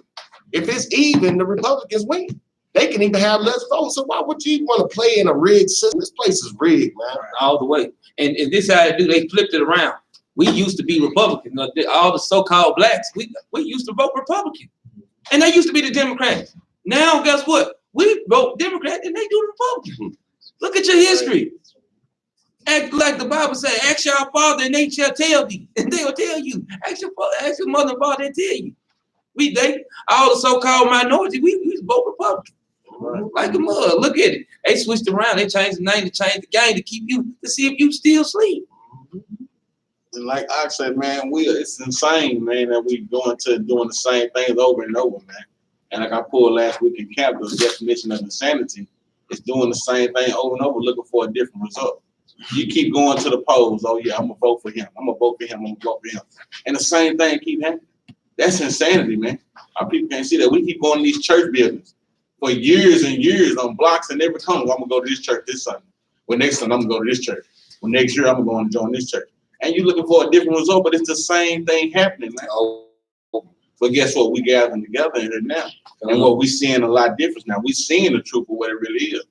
S1: If it's even, the Republicans win. They can even have less votes. So why would you want to play in a rigged system? This place is rigged, man.
S2: All the way. And this how they do. They flipped it around. We used to be Republican. All the so-called blacks, we used to vote Republican. And they used to be the Democrats. Now, guess what? We vote Democrat and they do Republican. Look at your history. Act like the Bible says, ask your father and they shall tell thee. And they will tell you. Ask your mother and father, they tell you. All the so-called minority, we vote Republican. Like a mud. Look at it. They switched around. They changed the name to change the game to keep you, to see if you still sleep.
S3: And like I said, man, it's insane, man, that we going to doing the same things over and over, man. And like I pulled last week in camp, the definition of insanity is doing the same thing over and over, looking for a different result. You keep going to the polls. Oh yeah, I'm gonna vote for him. I'm gonna vote for him. I'm gonna vote for him. And the same thing keep happening. That's insanity, man. Our people can't see that. We keep going to these church buildings for years and years on blocks and every corner. I'm gonna go to this church this Sunday. Well, next Sunday I'm gonna go to this church. Well, next year I'm going to join this church. And you're looking for a different result, but it's the same thing happening, man. But guess what? We gathering together in here now. And what we seeing a lot different now. We seeing the truth of what it really is.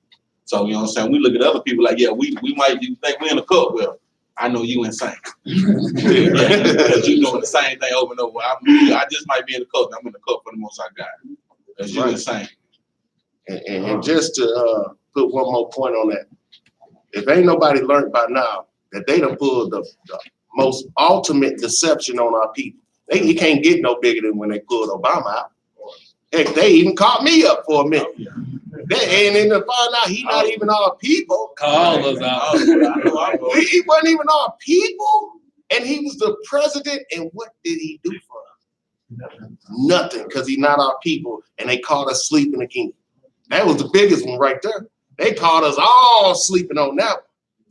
S3: So, you know what I'm saying? We look at other people like, yeah, we might think we're in a cult. Well, I know you insane. Because you know the same thing over and over. I just might be in the cult. I'm in the cult for the Most High God. Because you insane.
S1: And just to put one more point on that, if ain't nobody learned by now that they done pulled the most ultimate deception on our people. You can't get no bigger than when they pulled Obama out. Heck, they even caught me up for a minute. They and then to find out he not even our people.
S2: Call us out.
S1: He wasn't even our people, and he was the president. And what did he do for us? Nothing, because he's not our people, and they caught us sleeping again. That was the biggest one right there. They caught us all sleeping on that one.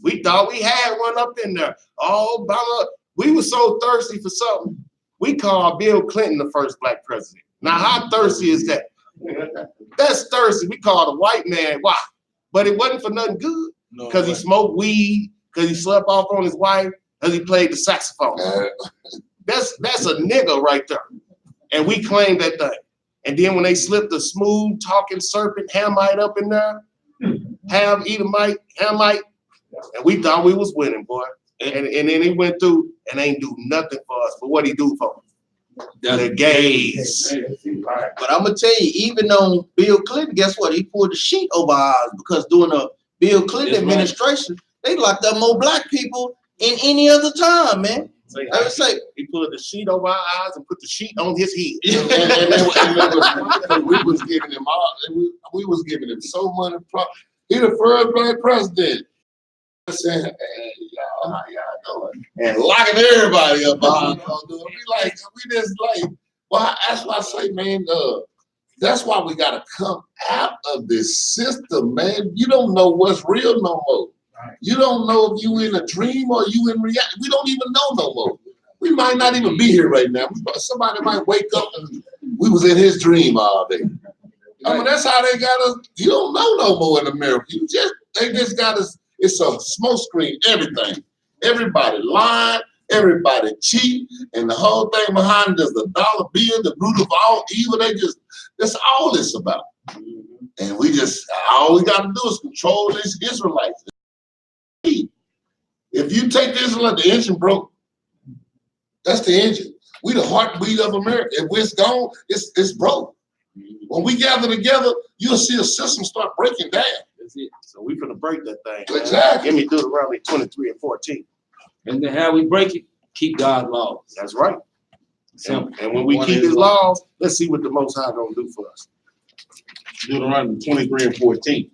S1: We thought we had one up in there. Oh, Obama, we were so thirsty for something. We called Bill Clinton the first black president. Now, how thirsty is that? That's thirsty. We called a white man. Why? But it wasn't for nothing good. Because he smoked weed, because he slept off on his wife, because he played the saxophone. That's a nigga right there. And we claimed that thing. And then when they slipped the smooth talking serpent Hamite up in there, Edomite, Hamite, and we thought we was winning, boy. And then he went through and ain't do nothing for us. But what he do for us? The gays.
S4: But I'm gonna tell you, even on Bill Clinton, guess what? He pulled the sheet over our eyes because during the Bill Clinton administration, they locked up more black people in any other time, man. I would say
S1: he pulled the sheet over our eyes and put the sheet on his head.
S5: And we was giving him we was giving him so much. He the first black president. Saying, hey, y'all, how y'all doing? And locking everybody up behind us. We just like, well, that's why I say, man, that's why we gotta come out of this system, man. You don't know what's real no more. You don't know if you in a dream or you in reality. We don't even know no more. We might not even be here right now. Somebody might wake up and we was in his dream all day. I mean, that's how they got us. You don't know no more in America. They just got us. It's a smoke screen, everything. Everybody lying, everybody cheat, and the whole thing behind it is the dollar bill, the root of all evil. That's all it's about. And all we got to do is control these Israelites. If you take the Israelite, the engine broke. That's the engine. We the heartbeat of America. If it's gone, it's broke. When we gather together, you'll see a system start breaking down.
S1: That's it. So we finna break that thing.
S5: Exactly.
S1: Give me Deuteronomy 23 and 14.
S2: And then how we break it? Keep God's laws.
S1: That's right.
S2: Simple.
S1: And when we keep his laws, let's see what the Most High gonna do for us.
S3: Deuteronomy 23 and 14.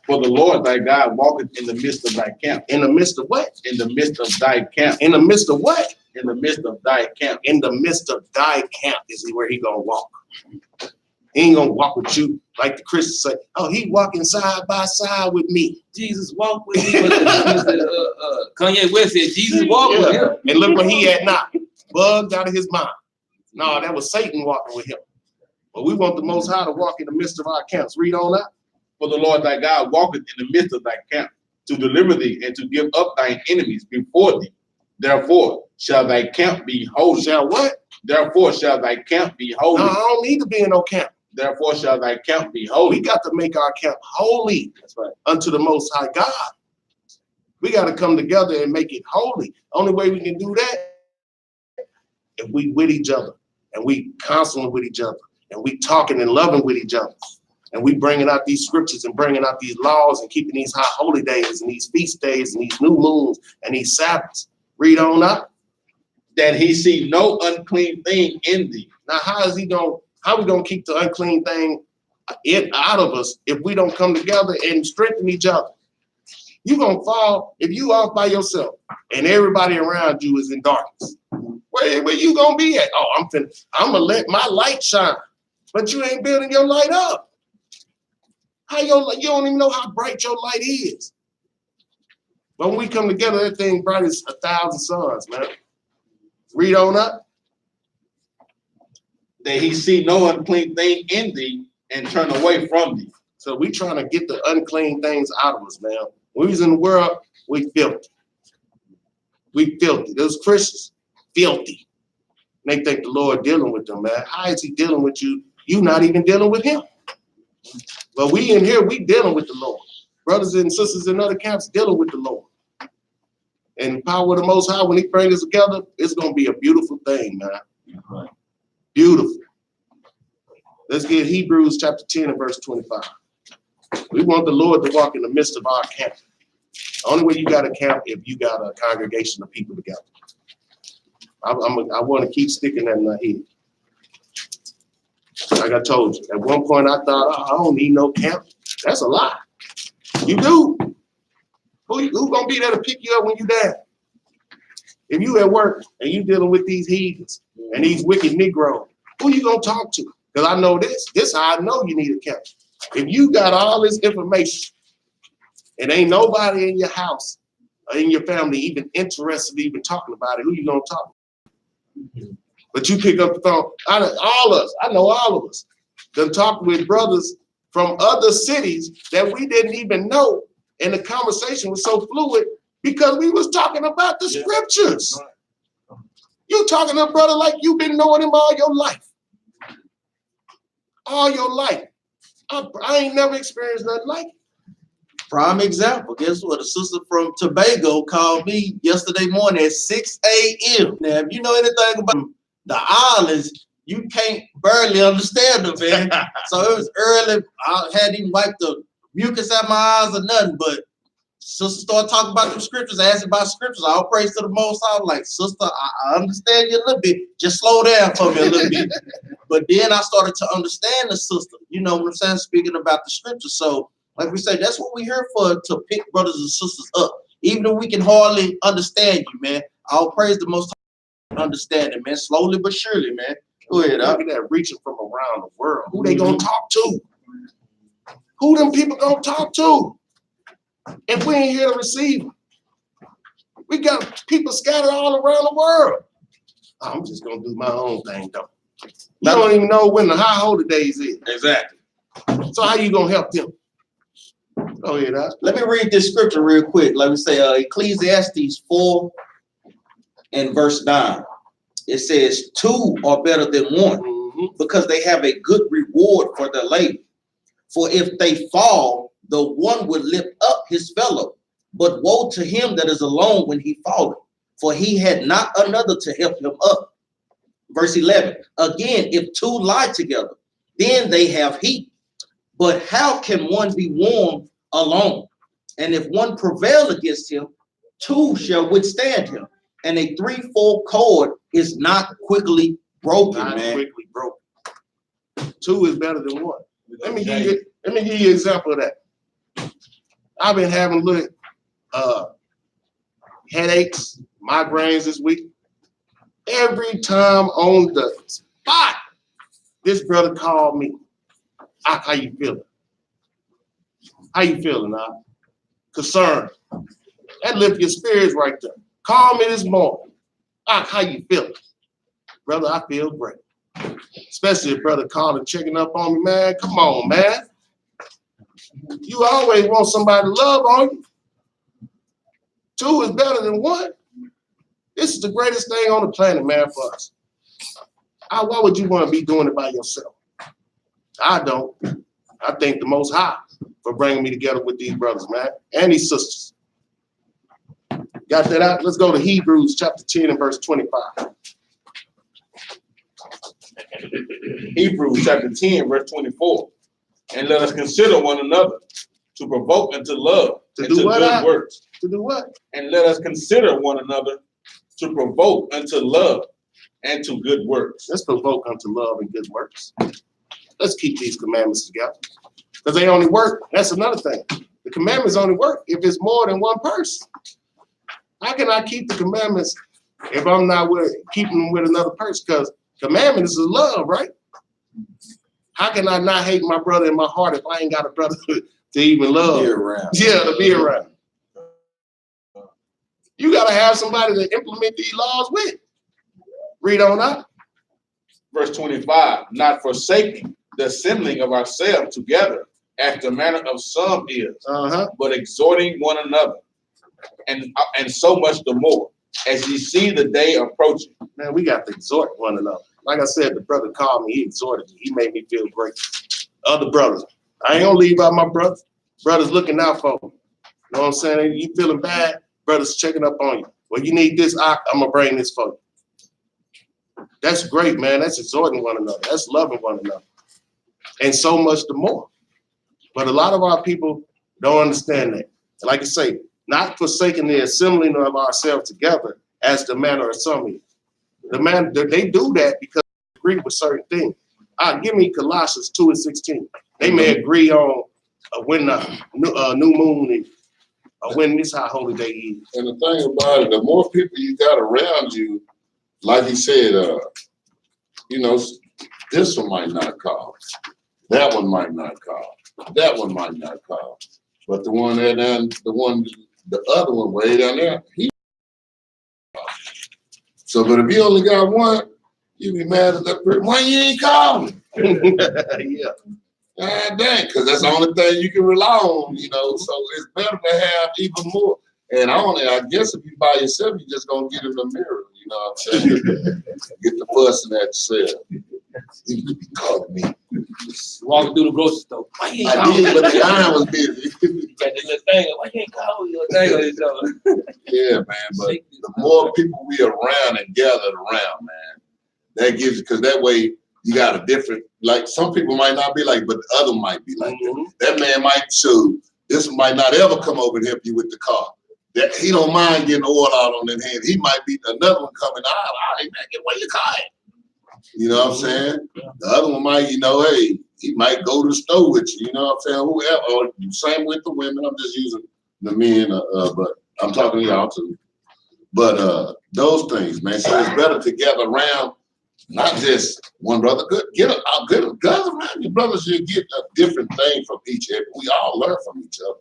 S3: For the Lord thy God walketh in the midst of thy camp.
S1: In the midst of what?
S3: In the midst of thy camp.
S1: In the midst of what?
S3: In the midst of thy camp.
S1: In the midst of thy camp is where he gonna walk. He ain't gonna walk with you like the Christians say, oh, he walking side by side with me.
S2: Jesus walked with me. Kanye West said, Jesus walked with him.
S1: And look where he at now. Bugged out of his mind. No, that was Satan walking with him. But we want the Most High to walk in the midst of our camps. Read on that.
S3: For the Lord thy God walketh in the midst of thy camp to deliver thee and to give up thine enemies before thee. Therefore shall thy camp be holy.
S1: Shall what?
S3: Therefore shall thy camp be holy.
S1: No, I don't need to be in no camp.
S3: Therefore shall thy camp be
S1: We
S3: holy.
S1: got to make our camp holy. That's right. Unto the Most High God. We got to come together and make it holy. Only way we can do that if we with each other and we constantly with each other and we talking and loving with each other and we bringing out these scriptures and bringing out these laws and keeping these high holy days and these feast days and these new moons and these Sabbaths. Read on up.
S3: That he see no unclean thing in thee.
S1: Now, how we gonna keep the unclean thing out of us if we don't come together and strengthen each other? You gonna fall if you off by yourself and everybody around you is in darkness. Where you gonna be at? Oh, I'm gonna let my light shine, but you ain't building your light up. You don't even know how bright your light is. But when we come together, that thing bright as 1,000 suns, man. Read on up.
S3: That he see no unclean thing in thee and turn away from thee.
S1: So we trying to get the unclean things out of us, man. When we was in the world, we filthy. We filthy. Those Christians, filthy. And they think the Lord dealing with them, man. How is he dealing with you? You not even dealing with him. But we in here, we dealing with the Lord. Brothers and sisters in other camps dealing with the Lord. And power of the Most High, when he brings us together, it's going to be a beautiful thing, man. Beautiful. Let's get Hebrews chapter 10 and verse 25. We want the Lord to walk in the midst of our camp. The only way you got a camp if you got a congregation of people together. I want to keep sticking that in my head. Like I told you, at one point I thought, oh, I don't need no camp. That's a lie. You do. Who gonna be there to pick you up when you down? If you at work and you dealing with these heathens and these wicked Negroes, who you gonna talk to? Because I know this. This how I know you need a camp. If you got all this information and ain't nobody in your house or in your family even interested in even talking about it, who you gonna talk to? But you pick up the phone. I know all of us, done talk with brothers from other cities that we didn't even know, and the conversation was so fluid because we was talking about the scriptures. You talking to a brother like you've been knowing him all your life. All your life. I ain't never experienced nothing like it.
S4: Prime example. Guess what? A sister from Tobago called me yesterday morning at 6 a.m. Now, if you know anything about the islands, you can't barely understand them, man. So it was early. I hadn't even wiped the mucus out my eyes or nothing, but sister started talking about them scriptures, asking about scriptures. All praise to the Most High. I was like, sister, I understand you a little bit. Just slow down for me a little bit. But then I started to understand the sister, you know what I'm saying, speaking about the scriptures. So, like we say, that's what we're here for, to pick brothers and sisters up. Even if we can hardly understand you, man. All praise the Most High, understanding, man. Slowly but surely, man. Go ahead.
S1: Look at that, reaching from around the world. Who they gonna talk to? Who them people gonna talk to? If we ain't here to receive them. We got people scattered all around the world. I'm just gonna do my own thing, though. You don't even know when the high holidays is.
S3: Exactly.
S1: So how you gonna help them? Go ahead,
S4: Let me read this scripture real quick. Let me say Ecclesiastes 4 and verse 9. It says, 2 are better than one, because they have a good reward for their labor. For if they fall, the one would lift up his fellow. But woe to him that is alone when he falleth, for he had not another to help him up. Verse 11. Again, if 2 lie together, then they have heat. But how can one be warm alone? And if one prevail against him, 2 shall withstand him. And a threefold cord is not quickly broken, man.
S1: Quickly broken. 2 is better than 1. Let me give you an example of that. I've been having little headaches, migraines this week. Every time on the spot, this brother called me. How you feeling? How you feeling, Concerned. That lift your spirits right there. Call me this morning. How you feeling? Brother, I feel great. Especially if brother calling, checking up on me, man. Come on, man. You always want somebody to love on you. 2 is better than 1. This is the greatest thing on the planet, man, for us. Why would you want to be doing it by yourself? I don't. I thank the Most High for bringing me together with these brothers, man, and these sisters. Got that out? Let's go to Hebrews chapter 10 and verse 25.
S3: Hebrews chapter 10, verse 24. And let us consider one another to provoke unto love
S1: To
S3: and
S1: do
S3: to
S1: what,
S3: good works.
S1: To do what?
S3: And let us consider one another to provoke unto love and to good works.
S1: Let's provoke unto love and good works. Let's keep these commandments together. Because they only work. That's another thing. The commandments only work if it's more than one person. How can I keep the commandments if I'm not keeping them with another person? Because commandments is love, right? How can I not hate my brother in my heart if I ain't got a brother to even love?
S4: Be around.
S1: Yeah, to be around. You got to have somebody to implement these laws with. Read on up.
S3: Verse 25, not forsaking the assembling of ourselves together, as the manner of some is, but exhorting one another, and so much the more, as ye see the day approaching.
S1: Man, we got to exhort one another. Like I said, the brother called me, he exhorted me, he made me feel great. Other brothers, I ain't gonna leave out my brothers. Brothers looking out for me. You know what I'm saying? You feeling bad? brothers checking up on you. Well, you need this, I'm gonna bring this for you. That's great, man. That's exhorting one another. That's loving one another. And so much the more. But a lot of our people don't understand that. And like I say, not forsaking the assembling of ourselves together as the manner of some is. They do that because they agree with certain things. Give me Colossians 2:16. They may agree on when the new moon is, or when this high holy day is.
S5: And the thing about it, the more people you got around you, like he said, you know, this one might not call, that one might not call, that one might not call, but the other one way down there, he. So, but if you only got one, you be mad at that person. Why you ain't calling?
S1: Yeah.
S5: God dang, because that's the only thing you can rely on, you know. So it's better to have even more. And I guess if you by yourself, you're just gonna get in the mirror, you know what I'm saying? Get the fussing at yourself. You be calling me.
S2: Walking through the grocery store. Why you ain't
S5: I
S2: calling
S5: did,
S2: me?
S5: but the line was busy.
S2: Got this little thing. Why you ain't calling me? Little thing on this shoulder.
S5: Yeah, man. But the more people we around and gathered around, man, that gives, because that way you got a different, like some people might not be like, but the other might be like that. That man might show, this might not ever come over and help you with the car. That he don't mind getting oil out on that hand. He might be another one coming out. Hey, man, get where you car at? You know what I'm saying? The other one might, you know, hey, he might go to the store with you. You know what I'm saying? Whoever. Or same with the women. I'm just using the men, but I'm talking to y'all too. But those things, man. So it's better to gather around, not just one brother. Gather around your brothers. You get a different thing from each other. We all learn from each other.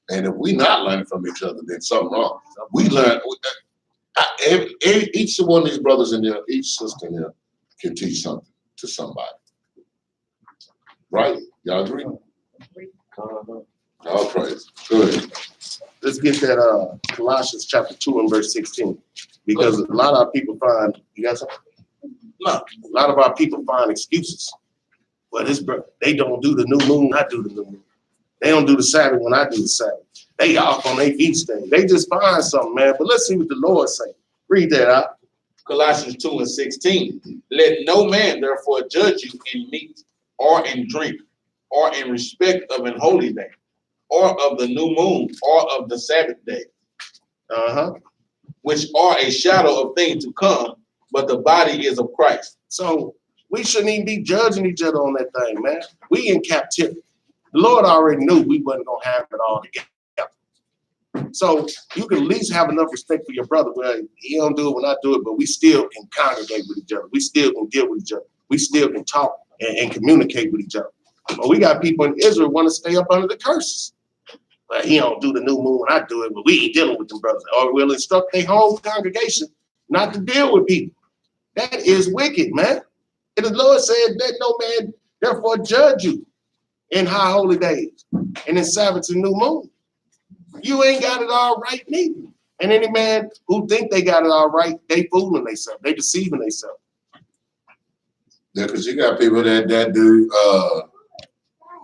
S5: And if we not learning from each other, then something wrong. We learn. Each one of these brothers in there, each sister in there, can teach something to somebody. Right? Y'all agree? All praise. Good.
S1: Let's get that Colossians chapter 2 and verse 16. Because a lot of our people find, you got something? No. A lot of our people find excuses. Well, they don't do the new moon, I do the new moon. They don't do the Sabbath when I do the Sabbath. They off on their feast day. They just find something, man. But let's see what the Lord say. Read that out.
S3: Colossians 2:16. Let no man therefore judge you in meat or in drink or in respect of an holy day or of the new moon or of the Sabbath day, which are a shadow of things to come, but the body is of Christ.
S1: So we shouldn't even be judging each other on that thing, man. We in captivity. The Lord already knew we wasn't going to have it all together. So you can at least have enough respect for your brother. Well, he don't do it when I do it, but we still can congregate with each other. We still can deal with each other. We still can talk and communicate with each other. But we got people in Israel want to stay up under the curses. Well, he don't do the new moon when I do it, but we ain't dealing with them brothers. Or we'll instruct their whole congregation not to deal with people. That is wicked, man. And the Lord said, let no man therefore judge you in high holy days and in Sabbaths and new moon. You ain't got it all right neither. And any man who think they got it all right, they fooling themselves. They deceiving themselves.
S5: Yeah, because you got people that do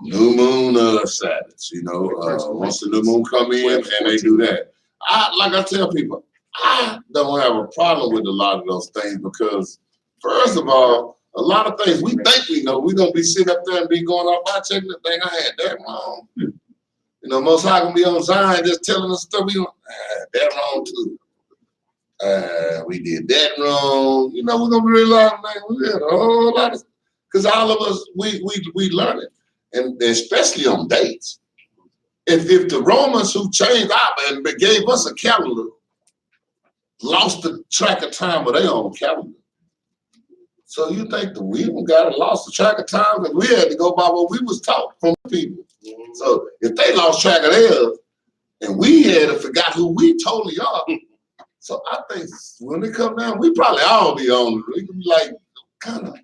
S5: new moon Sabbaths, you know, once the new moon come in and they do that. Like I tell people, I don't have a problem with a lot of those things because first of all, a lot of things we think we know, we're gonna be sitting up there and be going off, I checked the thing, I had that wrong. You know, Most High gonna be on Zion just telling us stuff we don't, that wrong too. We did that wrong. You know, we're gonna be realizing we had a whole lot of, because all of us, we learn it. And especially on dates. If the Romans who changed and gave us a calendar lost the track of time with their own calendar. So you think that we lost the track of time because we had to go by what we was taught from people. So if they lost track of theirs and we had to forgot who we totally are. So I think when it come down, we probably all be on. We can be like, kind of,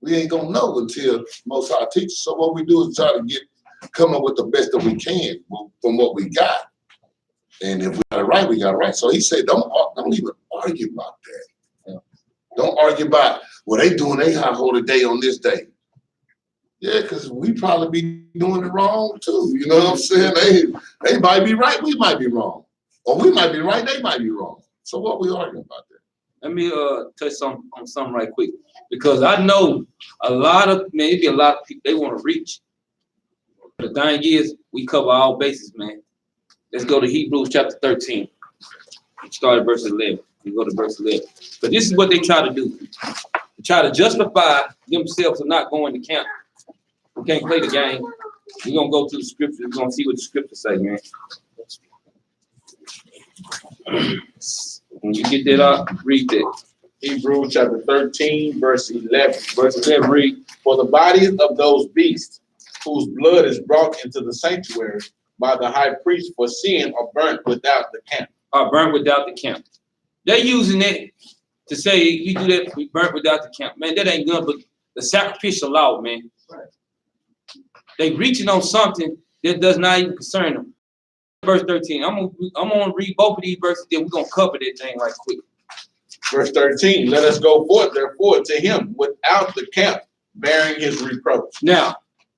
S5: we ain't gonna know until Most High teaches. So what we do is try to come up with the best that we can from what we got. And if we got it right, we got it right. So he said, don't even argue about that. Don't argue about, well, they doing a high holy day on this day. Yeah, because we probably be doing it wrong too. You know what I'm saying? They might be right, we might be wrong. Or we might be right, they might be wrong. So what we arguing about there?
S2: Let me touch on something right quick, because I know a lot of maybe a lot of people they want to reach. The thing is, we cover all bases, man. Let's go to Hebrews chapter 13. Start at verse 11. We go to verse 11. But this is what they try to do. They try to justify themselves of not going to camp. We can't play the game. We're gonna go to the scripture. We're gonna see what the scripture say, man. When you get that up, read that.
S3: Hebrews chapter 13, verse 11.
S2: Verse 11, read.
S3: For the bodies of those beasts whose blood is brought into the sanctuary by the high priest for sin are burnt without the camp.
S2: Are burnt without the camp. They're using it to say you do that, we burnt without the camp. Man, that ain't good, but the sacrificial law, man.
S4: Right.
S2: They reaching on something that does not even concern them. Verse 13. I'm gonna read both of these verses, then we're gonna cover that thing right quick.
S3: Verse 13, let us go forth, therefore, to him without the camp, bearing his reproach.
S2: Now,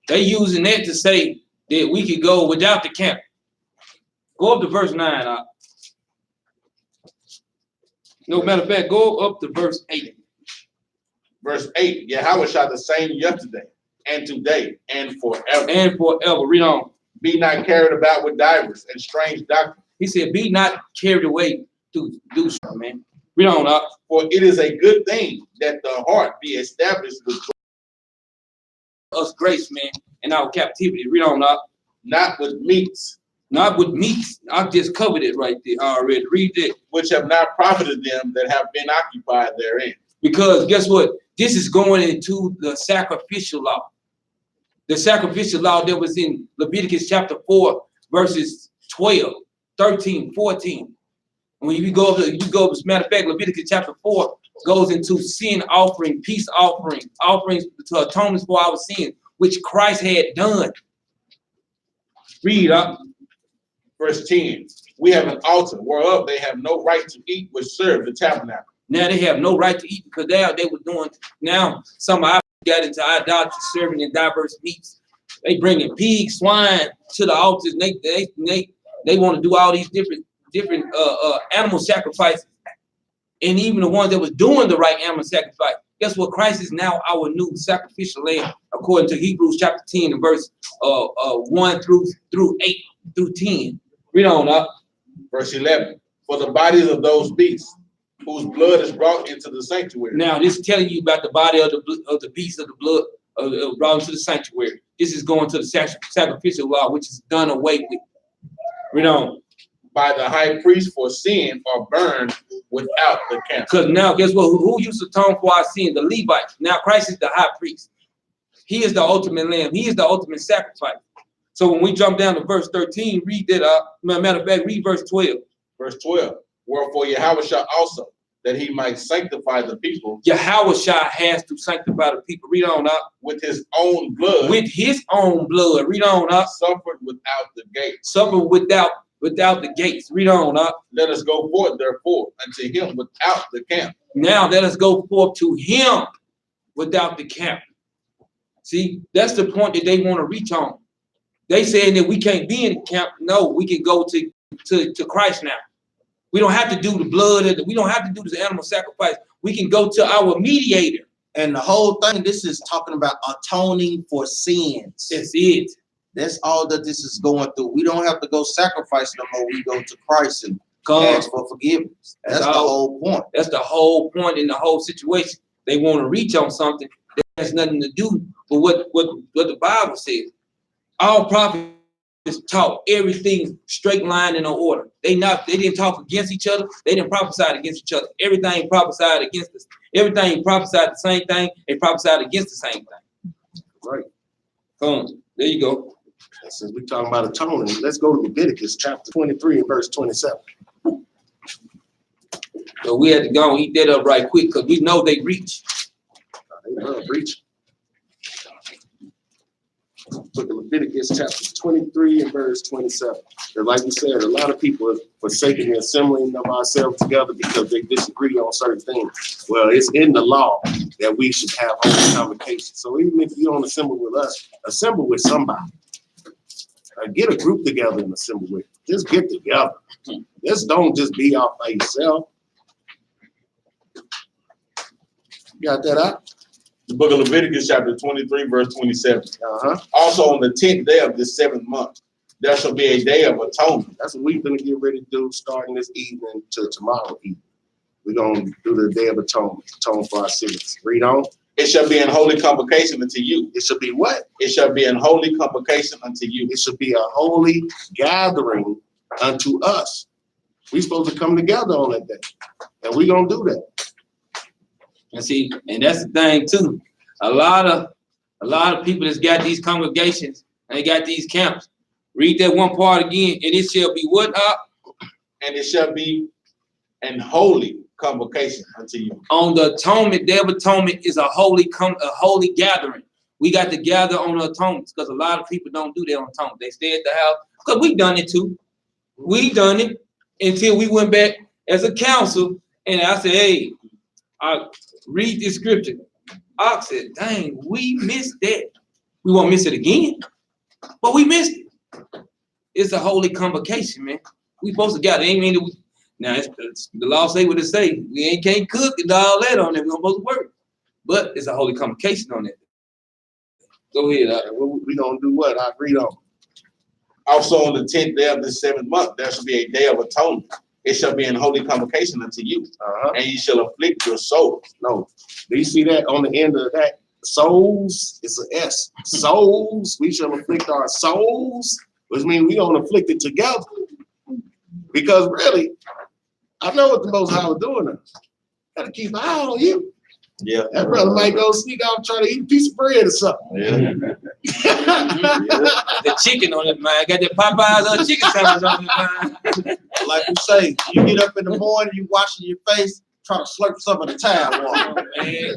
S2: they using that to say that we could go without the camp. Go up to verse 9. No matter of fact, go up to verse 8.
S3: Verse 8, Yahweh shall the same yesterday and today and forever.
S2: And forever. Read on.
S3: Be not carried about with divers and strange doctrines.
S2: He said, be not carried away to do something, man. Read on up.
S3: For it is a good thing that the heart be established with
S2: Us grace, man, in our captivity. Read on up.
S3: not with meats,
S2: Not with meats. I just covered it right there already. Read it.
S3: which have not profited them that have been occupied therein.
S2: Because guess what? This is going into the sacrificial law. The sacrificial law that was in Leviticus chapter 4, verses 12, 13, 14. When you go up, as a matter of fact, Leviticus chapter 4 goes into sin offering, peace offering, offerings to atonement for our sins, which Christ had done. Read up.
S3: Verse 10, we have an altar whereof they have no right to eat, which serve the tabernacle.
S2: Now they have no right to eat because they were doing, now some of our got into idolatry, serving in diverse meats. They bringing pigs, swine to the altars. And they want to do all these different animal sacrifices. And even the ones that was doing the right animal sacrifice. Guess what? Christ is now our new sacrificial lamb, according to Hebrews chapter 10 and verse 1 through 8 through 10. Read on up.
S3: Verse 11, for the bodies of those beasts whose blood is brought into the sanctuary.
S2: Now, this is telling you about the body of the beast of the blood brought into the sanctuary. This is going to the sacrificial law, which is done away with. Read on.
S3: By the high priest for sin are burned without the camp.
S2: Because now, guess what? Who used to atone for our sin? The Levites. Now, Christ is the high priest. He is the ultimate lamb. He is the ultimate sacrifice. So when we jump down to verse 13, read that up. Matter of fact, read verse 12.
S3: Verse 12, wherefore Yahweh shall also, that he might sanctify the people.
S2: Yahweh has to sanctify the people. Read on up.
S3: With his own blood.
S2: With his own blood. Read on up.
S3: Suffered without the gate.
S2: Suffer without the gates. Read on up.
S3: Let us go forth, therefore, unto him without the camp.
S2: Now let us go forth to him without the camp. See, that's the point that they want to reach on. They saying that we can't be in the camp. No, we can go to Christ now. We don't have to do the blood. We don't have to do this animal sacrifice. We can go to our mediator.
S4: And the whole thing, this is talking about atoning for sins.
S2: That's it.
S4: That's all that this is going through. We don't have to go sacrifice no more. We go to Christ and
S2: Come.
S4: ask for forgiveness. That's the whole point.
S2: That's the whole point in the whole situation. They want to reach on something that has nothing to do with what the Bible says. All prophets taught everything straight line in order. They didn't talk against each other. They didn't prophesy against each other. Everything prophesied against us. Everything prophesied the same thing. They prophesied against the same thing. Right. Come on. There you go.
S1: Since we're talking about atoning, let's go to Leviticus chapter 23 and verse 27.
S2: So we had to go and eat that up right quick because we know they reach.
S1: They love preaching. Look at Leviticus chapter 23 and verse 27. And like we said, a lot of people have forsaken the assembling of ourselves together because they disagree on certain things. Well, it's in the law that we should have holy convocations. So even if you don't assemble with us, assemble with somebody. Get a group together and assemble with. Just get together. Just don't just be out by yourself. Got that out?
S3: The book of Leviticus, chapter 23, verse 27.
S1: Uh-huh.
S3: Also on the 10th day of this 7th month, there shall be a day of atonement.
S1: That's what we're gonna get ready to do starting this evening to tomorrow evening. We're gonna do the day of atonement, atone for our sins. Read on.
S3: It shall be an holy convocation unto you.
S1: It should be what?
S3: It shall be an holy convocation unto you.
S1: It should be a holy gathering unto us. We're supposed to come together on that day. And we're gonna do that.
S2: And see, and that's the thing too. A lot of people that's got these congregations and they got these camps. Read that one part again, and it shall be what up?
S3: And it shall be an holy convocation unto you.
S2: On the atonement, day of atonement is a holy gathering. We got to gather on the atonement because a lot of people don't do that on atonement. They stay at the house because we done it too. We done it until we went back as a council, and I said, hey, I read this scripture. I said, dang, we missed that. We won't miss it again, but we missed it. It's a holy convocation, man. We supposed to gather. Ain't mean that we, now it's the law say what it say. We can't cook and all that on it. We don't supposed to work, but it's a holy convocation on it. Go ahead.
S1: We gonna do what? I read on.
S3: Also on the 10th day of the 7th month, there shall be a day of atonement. It shall be an holy convocation unto you, and ye shall afflict your souls.
S1: No. Do you see that on the end of that? Souls, it's an S. Souls, we shall afflict our souls, which means we gonna afflict it together. Because really, I know what the Most High was doing us. Gotta keep an eye on you.
S3: Yeah.
S1: That brother might go sneak out and try to eat a piece of bread or something.
S3: Yeah.
S2: The chicken on it, man. Got that Popeyes chicken sandwich on it, man.
S4: Like you say, you get up in the morning, you washing your face, try to slurp some of the towel water.
S2: Man.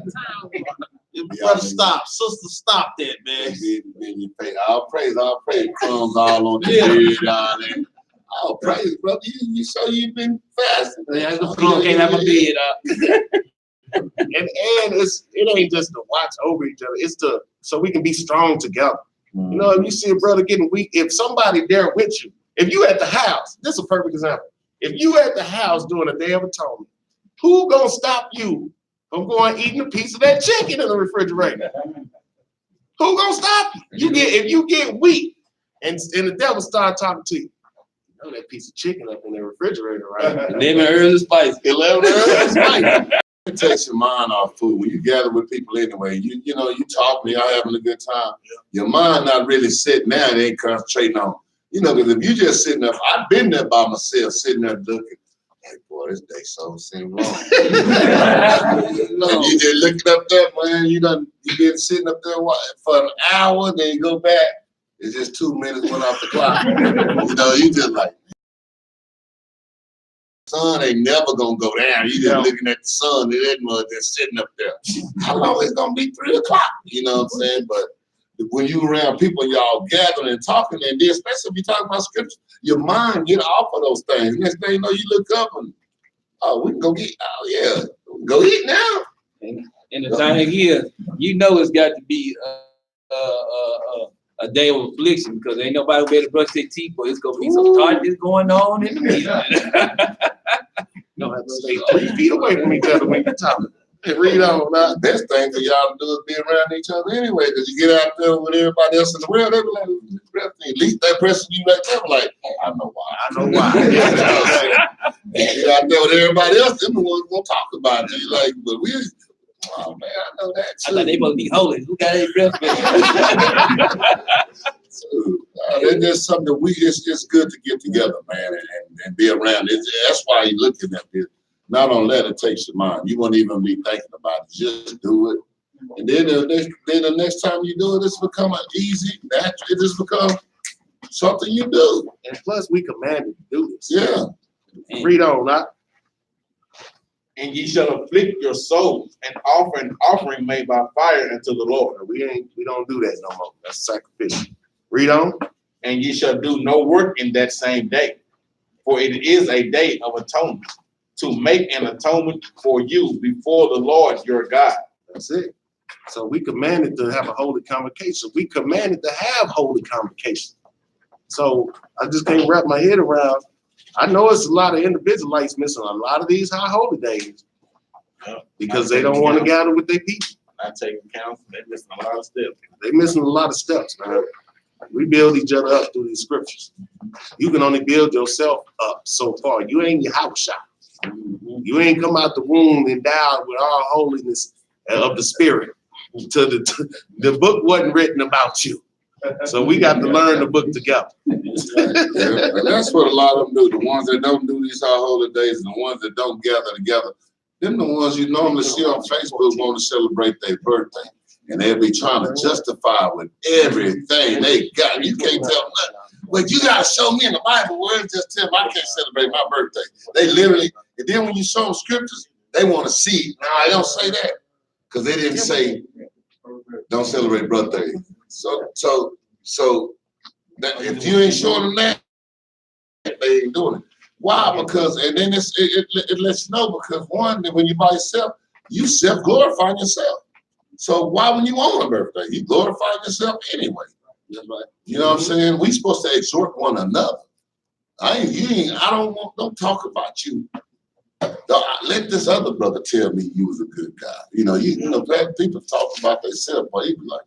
S4: Brother, stop. Sister, stop that, man.
S5: Then you pay all praise, crumbs all on the bed, all that. All praise, brother. You show you've been fasting.
S2: Yeah, can't have my bed up.
S1: And it ain't just to watch over each other, it's to so we can be strong together. You know, if you see a brother getting weak, if somebody there with you, if you at the house, this is a perfect example. If you at the house doing a day of atonement, who gonna stop you from going eating a piece of that chicken in the refrigerator? Who gonna stop you? If you get weak and the devil start talking to you, you know that piece of chicken up in the refrigerator, right?
S2: 11 herbs of spice.
S1: 11 herbs of spice.
S5: It takes your mind off food. When you gather with people anyway, you talking, y'all having a good time. Your mind not really sitting there, it ain't concentrating on. Because if you just sitting there, I've been there by myself, sitting there looking, hey boy, this day so seems long. You just looking up there, man, you been sitting up there for an hour, then you go back, it's just 2 minutes went off the clock. You just like, sun ain't never gonna go down. You just looking at the sun, and that mud just sitting up there. How long is it gonna be 3 o'clock? You know what I'm saying? But when you around people, y'all gathering and talking, and then especially if you talking about scripture, your mind get off of those things. Next thing you know, you look up and we can go eat. Oh yeah, go eat now.
S2: And the thing here, it's got to be a day of affliction because ain't nobody better brush their teeth, but it's gonna be some tartness going on in the middle.
S1: Don't have to stay 3 feet away from each other when you're talking. Hey, read on.
S5: The best thing for y'all to do is be around each other anyway, because you get out there with everybody else in the world, they be like, at least that person you like, they be like, oh, I know why.
S1: I know why.
S5: You get out there with everybody else, them the ones gonna talk about it. You like, but we, oh man, I know that too.
S2: I thought they supposed to be holy. Who got their breath?
S5: It's just something that it's good to get together, man, and be around. That's why you're looking at this. Not only that, it takes your mind. You won't even be thinking about it. Just do it. And then the next time you do it, it's become easy, natural. It just becomes something you do.
S1: And plus, we commanded to do this.
S5: Yeah.
S1: Read on, not.
S3: And ye shall afflict your souls and offer an offering made by fire unto the Lord.
S1: We don't do that no more. That's sacrificial. Read on.
S3: And ye shall do no work in that same day, for it is a day of atonement, to make an atonement for you before the Lord your God.
S1: That's it. So we commanded to have a holy convocation. We commanded to have holy convocation. So I just can't wrap my head around. I know it's a lot of individualites missing a lot of these high holy days because they don't want to gather with their people.
S3: Not taking counsel, they're missing a lot of steps.
S1: They missing a lot of steps, man. We build each other up through these scriptures. You can only build yourself up so far. You ain't your house shop. You ain't come out the womb endowed with all holiness of the spirit. The book wasn't written about you. So we got to learn the book together.
S5: Yeah, and that's what a lot of them do. The ones that don't do these high holy days and the ones that don't gather together, them the ones you normally see on Facebook want to celebrate their birthday. And they'll be trying to justify with everything they got. You can't tell them nothing. But you gotta show me in the Bible where it just tell them I can't celebrate my birthday. They literally, and then when you show them scriptures, they want to see. No, I don't say that. Because they didn't say don't celebrate birthday. So that if you ain't showing them that, they ain't doing it. Why? Because and then it lets you know because one, when you by yourself, you self-glorifying yourself. So why when you on a birthday, you glorify yourself anyway. You know what I'm saying? We supposed to exhort one another. Don't talk about you. Let this other brother tell me you was a good guy. You know, people talk about themselves, but he be like,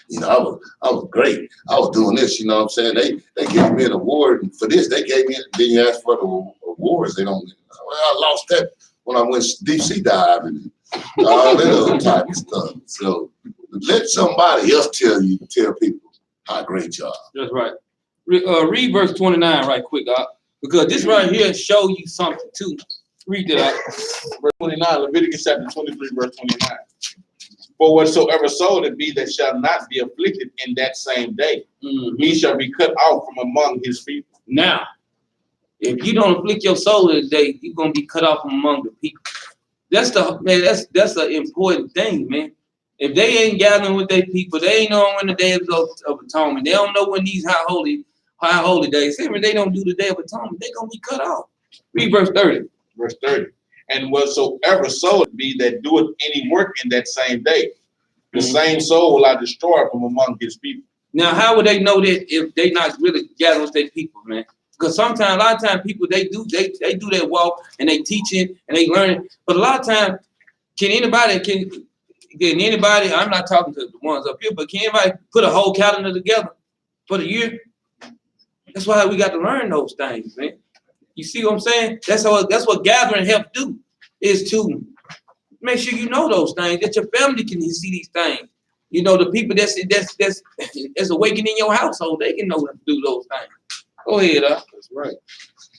S5: you know, I was great. I was doing this, you know what I'm saying? They gave me an award for this. They gave me, then you ask for the awards. They don't, well, I lost that when I went deep sea diving. All that other type of stuff. So let somebody else tell people how great you are.
S2: That's right. Read verse 29 right quick, because this right here show you something too. Read that out.
S3: Verse 29, Leviticus chapter 23, verse 29. For whatsoever soul it be that shall not be afflicted in that same day, he shall be cut off from among his people.
S2: Now, if you don't afflict your soul today, you're gonna be cut off from among the people. That's an important thing, man. If they ain't gathering with their people, they ain't knowing when the day of atonement. They don't know when these high holy days. When they don't do the day of atonement, they're gonna be cut off. Read verse 30.
S3: Verse 30. And whatsoever soul it be that doeth any work in that same day, the same soul will I destroy from among his people.
S2: Now, how would they know that if they not really gathering with their people, man? Because sometimes, a lot of times, people they do that walk and they teaching and they learning. But a lot of times, can anybody? I'm not talking to the ones up here, but can anybody put a whole calendar together for the year? That's why we got to learn those things, man. You see what I'm saying? That's what gathering help do, is to make sure you know those things, that your family can see these things. You know, the people that's awakening in your household, they can know how to do those things. Go ahead,
S1: That's right.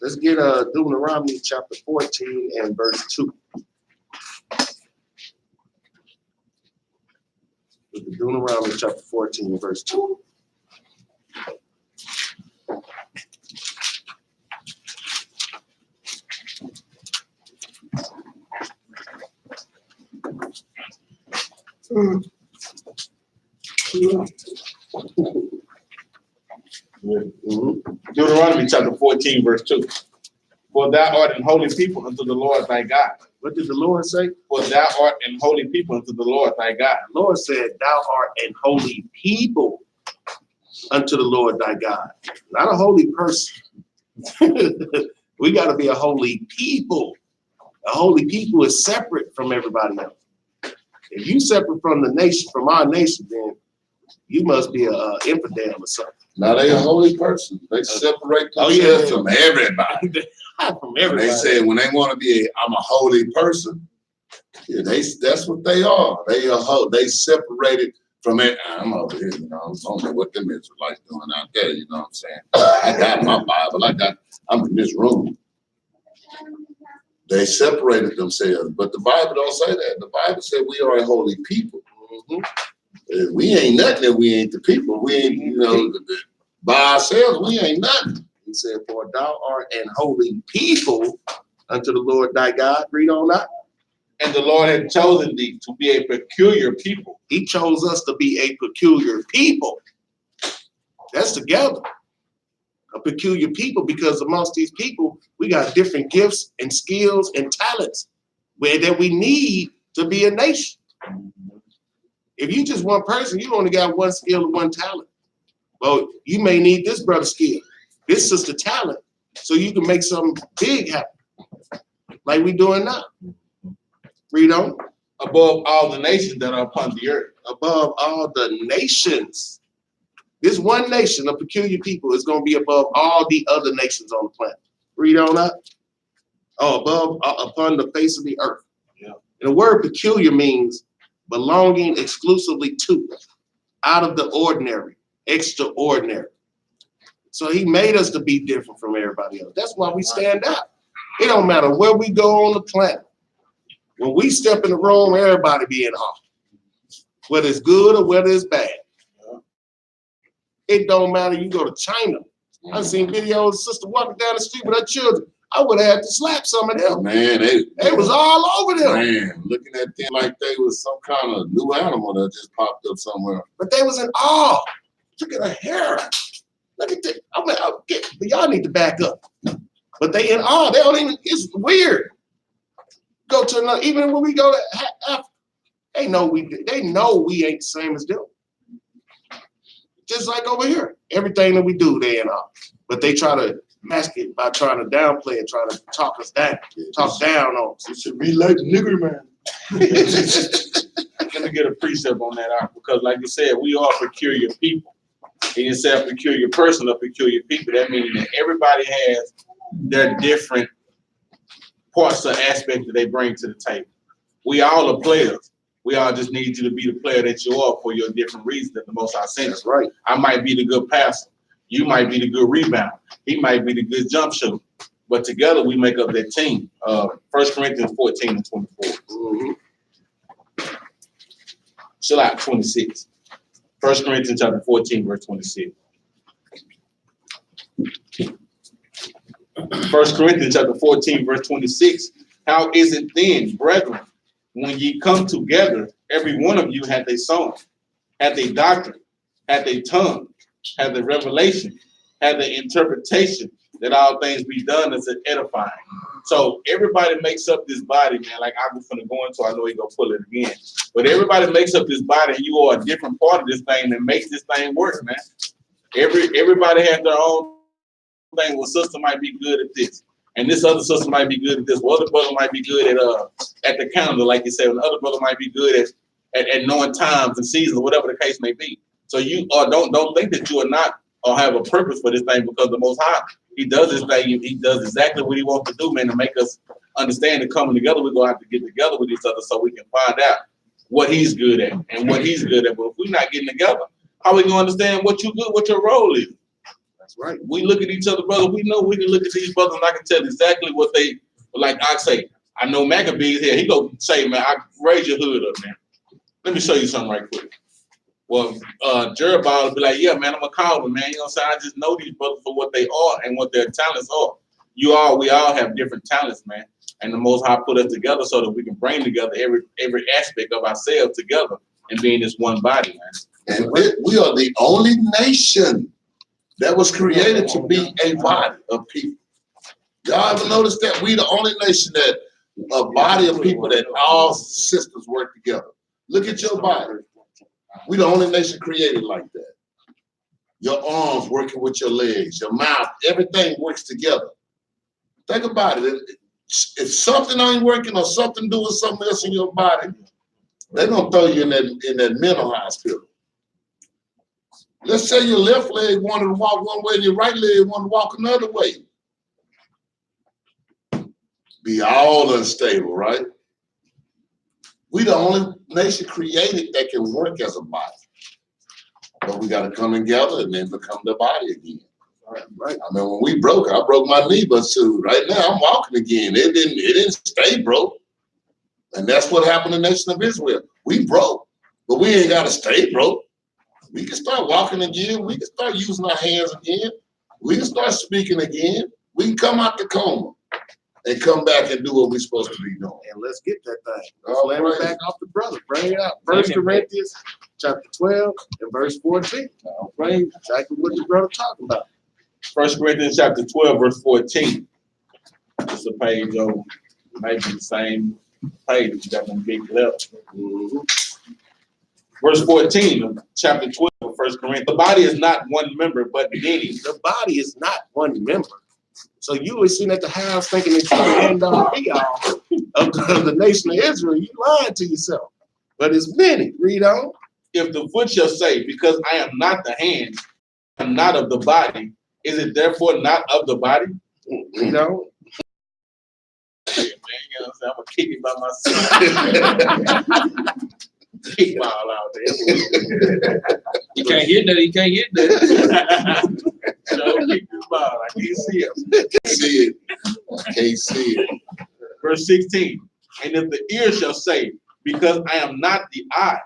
S1: Let's get Deuteronomy chapter 14 and verse 2. Deuteronomy chapter 14 and verse 2.
S3: Deuteronomy chapter 14, verse 2. For thou art an holy people unto the Lord thy God.
S1: What did the Lord say?
S3: For thou art an holy people unto the Lord thy God.
S1: The Lord said, thou art an holy people unto the Lord thy God. Not a holy person. We got to be a holy people. A holy people is separate from everybody else. If you separate from the nation, from our nation, then you must be an infidel or something.
S5: Now they a holy person. They separate themselves from everybody.
S1: From everybody.
S5: They say when they want to be I'm a holy person, yeah, that's what they are. They separated from it. I'm over here, you know. I don't know what them Israelites doing out there, you know what I'm saying? I got my Bible. I'm in this room. They separated themselves, but the Bible don't say that. The Bible said we are a holy people. We ain't nothing if we ain't the people. We ain't, you know, by ourselves, we ain't nothing.
S1: He said, for thou art an holy people unto the Lord thy God. Read on that.
S3: And the Lord had chosen thee to be a peculiar people.
S1: He chose us to be a peculiar people. That's together. A peculiar people, because amongst these people, we got different gifts and skills and talents that we need to be a nation. If you just one person, you only got one skill and one talent. Well, you may need this brother skill, this sister talent, so you can make something big happen, like we doing now. Read on.
S3: Above all the nations that are upon the earth.
S1: Above all the nations. This one nation, a peculiar people, is going to be above all the other nations on the planet. Read on up. Oh, above, upon the face of the earth.
S3: Yeah.
S1: And the word peculiar means belonging exclusively to, out of the ordinary, extraordinary. So he made us to be different from everybody else. That's why we stand out. It don't matter where we go on the planet. When we step in the room, everybody be in awe. Whether it's good or whether it's bad. It don't matter. You go to China. I've seen videos of sister walking down the street with her children. I would have had to slap some of them.
S5: Man,
S1: They was all over them.
S5: man, looking at them like they was some kind of new animal that just popped up somewhere.
S1: But they was in awe. Look at her hair. Look at that. But y'all need to back up. But they in awe. They don't even, it's weird. Go to another, even when we go to Africa, they know we ain't the same as them. Just like over here. Everything that we do, they in awe. But they try to mask it by trying to downplay it, trying to talk us down, talk down on us.
S5: You should be like nigger man.
S3: Let me get a precept on that out, because like you said, we are peculiar people. And you say a peculiar person or peculiar people, that means that everybody has their different parts or aspects that they bring to the table. We all are players. We all just need you to be the player that you are for your different reasons that the Most High sent us.
S1: That's right.
S3: I might be the good passer. You might be the good rebound. He might be the good jump shooter. But together we make up that team. 1 Corinthians 14 and 24.
S1: Mm-hmm.
S3: Chill out, 26. 1 Corinthians chapter 14, verse 26. 1 Corinthians chapter 14, verse 26. How is it then, brethren, when ye come together, every one of you hath a song, hath a doctrine, hath a tongue, hath a revelation, hath an interpretation, that all things be done as an edifying. So everybody makes up this body, man, like I'm gonna go into, I know he's gonna pull it again. But everybody makes up this body, and you are a different part of this thing that makes this thing work, man. Everybody has their own thing. Well, sister might be good at this, and this other sister might be good at this. Well, other brother might be good at the calendar, like you said. And the other brother might be good at knowing times and seasons, whatever the case may be. So you don't think that you are not or have a purpose for this thing, because the Most High, He does this thing. He does exactly what He wants to do, man, to make us understand that coming together, we're gonna have to get together with each other so we can find out what He's good at and what He's good at. But if we're not getting together, how are we gonna understand what you good, what your role is?
S1: That's right.
S3: We look at each other, brother. We know we can look at these brothers and I can tell exactly what they, like I say, I know Maccabees here. He go say, man, I raise your hood up, man. Let me show you something right quick. Well, Jeremiah will be like, yeah, man, I'm a call, man. You know what I'm saying? I just know these brothers for what they are and what their talents are. We all have different talents, man. And the Most High put us together so that we can bring together every aspect of ourselves together and be in this one body, man.
S5: And we are the only nation that was created to be a body of people. Y'all ever notice that? We the only nation that a body of people that all systems work together. Look at your body. We the only nation created like that. Your arms working with your legs, your mouth, everything works together. Think about it. If something ain't working or something doing something else in your body, they're gonna throw you in that mental hospital. Let's say your left leg wanted to walk one way and your right leg wanted to walk another way. Be all unstable, right? We the only nation created that can work as a body. But we gotta come together and then become the body again. Right. I mean, when we broke, I broke my knee, but so right now I'm walking again. It didn't stay broke. And that's what happened to the nation of Israel. We broke, but we ain't gotta stay broke. We can start walking again. We can start using our hands again. We can start speaking again. We can come out the coma and come back and do what we're supposed to be doing.
S1: And let's get that thing.
S5: All
S1: Let's
S5: right.
S1: back off the brother. Bring it out. 1 Corinthians chapter 12 and verse 14.
S3: Right?
S1: Exactly what the brother talking about.
S3: 1 Corinthians chapter 12, verse 14. Just a page over, maybe the same page. You got them big left.
S1: Mm-hmm.
S3: Verse 14 of chapter 12 of 1 Corinthians. The body is not one member, but many.
S1: The body is not one member. So you were sitting at the house thinking that you were end all be all of the nation of Israel. You lying to yourself. But it's many. Read on.
S3: If the foot shall say, because I am not the hand, I am not of the body, is it therefore not of the body?
S1: Read on.
S3: Hey, man, you know what I'm saying? I'm gonna kick it by myself. Kick ball out there.
S2: He can't hit that. He can't hit that.
S3: So kick this ball. I can't see him.
S5: See it. I can't see it.
S3: Verse 16. And if the ear shall say, because I am not the eye,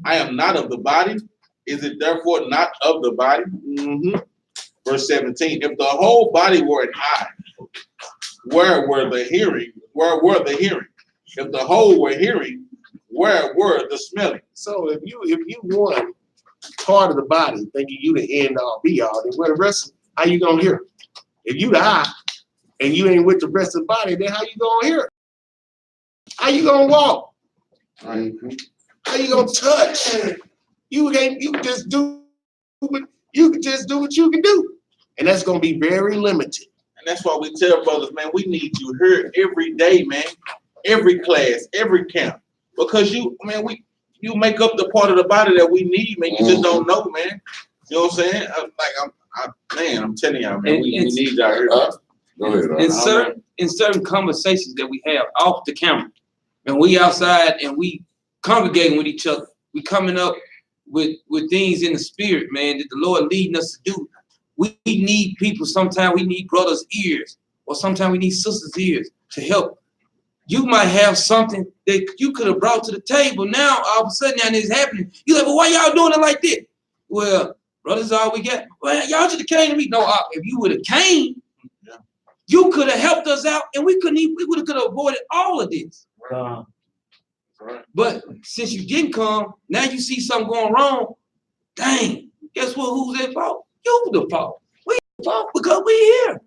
S3: I am not of the body, is it therefore not of the body?
S1: Mm-hmm.
S3: Verse 17. If the whole body were an eye, where were the hearing? Where were the hearing? If the whole were hearing, where were the smelling?
S1: So if you one part of the body thinking you the end all be all, then where the rest? How you gonna hear? If you the eye and you ain't with the rest of the body, then how you gonna hear? How you gonna walk?
S5: Mm-hmm.
S1: How you gonna touch? You can just do what you can do, and that's gonna be very limited.
S3: And that's why we tell brothers, man, we need you here every day, man. Every class, every camp. Because you make up the part of the body that we need, man. You just don't know, man. You know what I'm saying? I'm telling y'all, man, we need y'all here.
S5: Go ahead.
S2: In certain conversations that we have off the camera, and we outside and we congregating with each other, we coming up with things in the spirit, man, that the Lord leading us to do. We need people. Sometimes we need brothers' ears, or sometimes we need sisters' ears to help. You might have something that you could have brought to the table. Now, all of a sudden, now it's happening. You're like, well, why y'all doing it like this? Well, brothers, all we got. Well, y'all should have came to me. No, if you would have came, you could have helped us out, and we could have avoided all of this.
S3: Right.
S2: But since you didn't come, now you see something going wrong. Dang, guess what? Who's at fault? You the fault. We the fault because we here.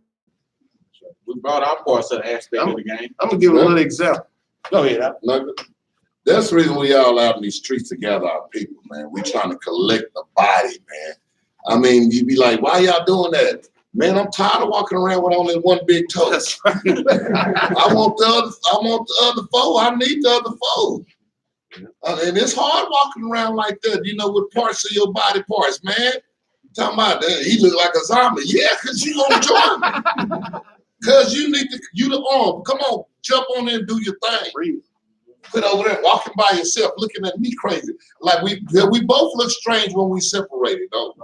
S3: We brought our parts of the aspect of the game.
S1: I'm gonna give a little example. Go ahead.
S5: No, that's the reason we all out in these streets to gather our people, man. We trying to collect the body, man. I mean, you be like, why y'all doing that? Man, I'm tired of walking around with only one big toe.
S1: That's right.
S5: I want the other foe. I need the other foe. And it's hard walking around like that, with parts of your body parts, man. Talking about that, he look like a zombie. Yeah, because you gonna join me. Because you the arm. Come on, jump on there and do your thing. Quit over there walking by yourself, looking at me crazy. Like we both look strange when we separated, though.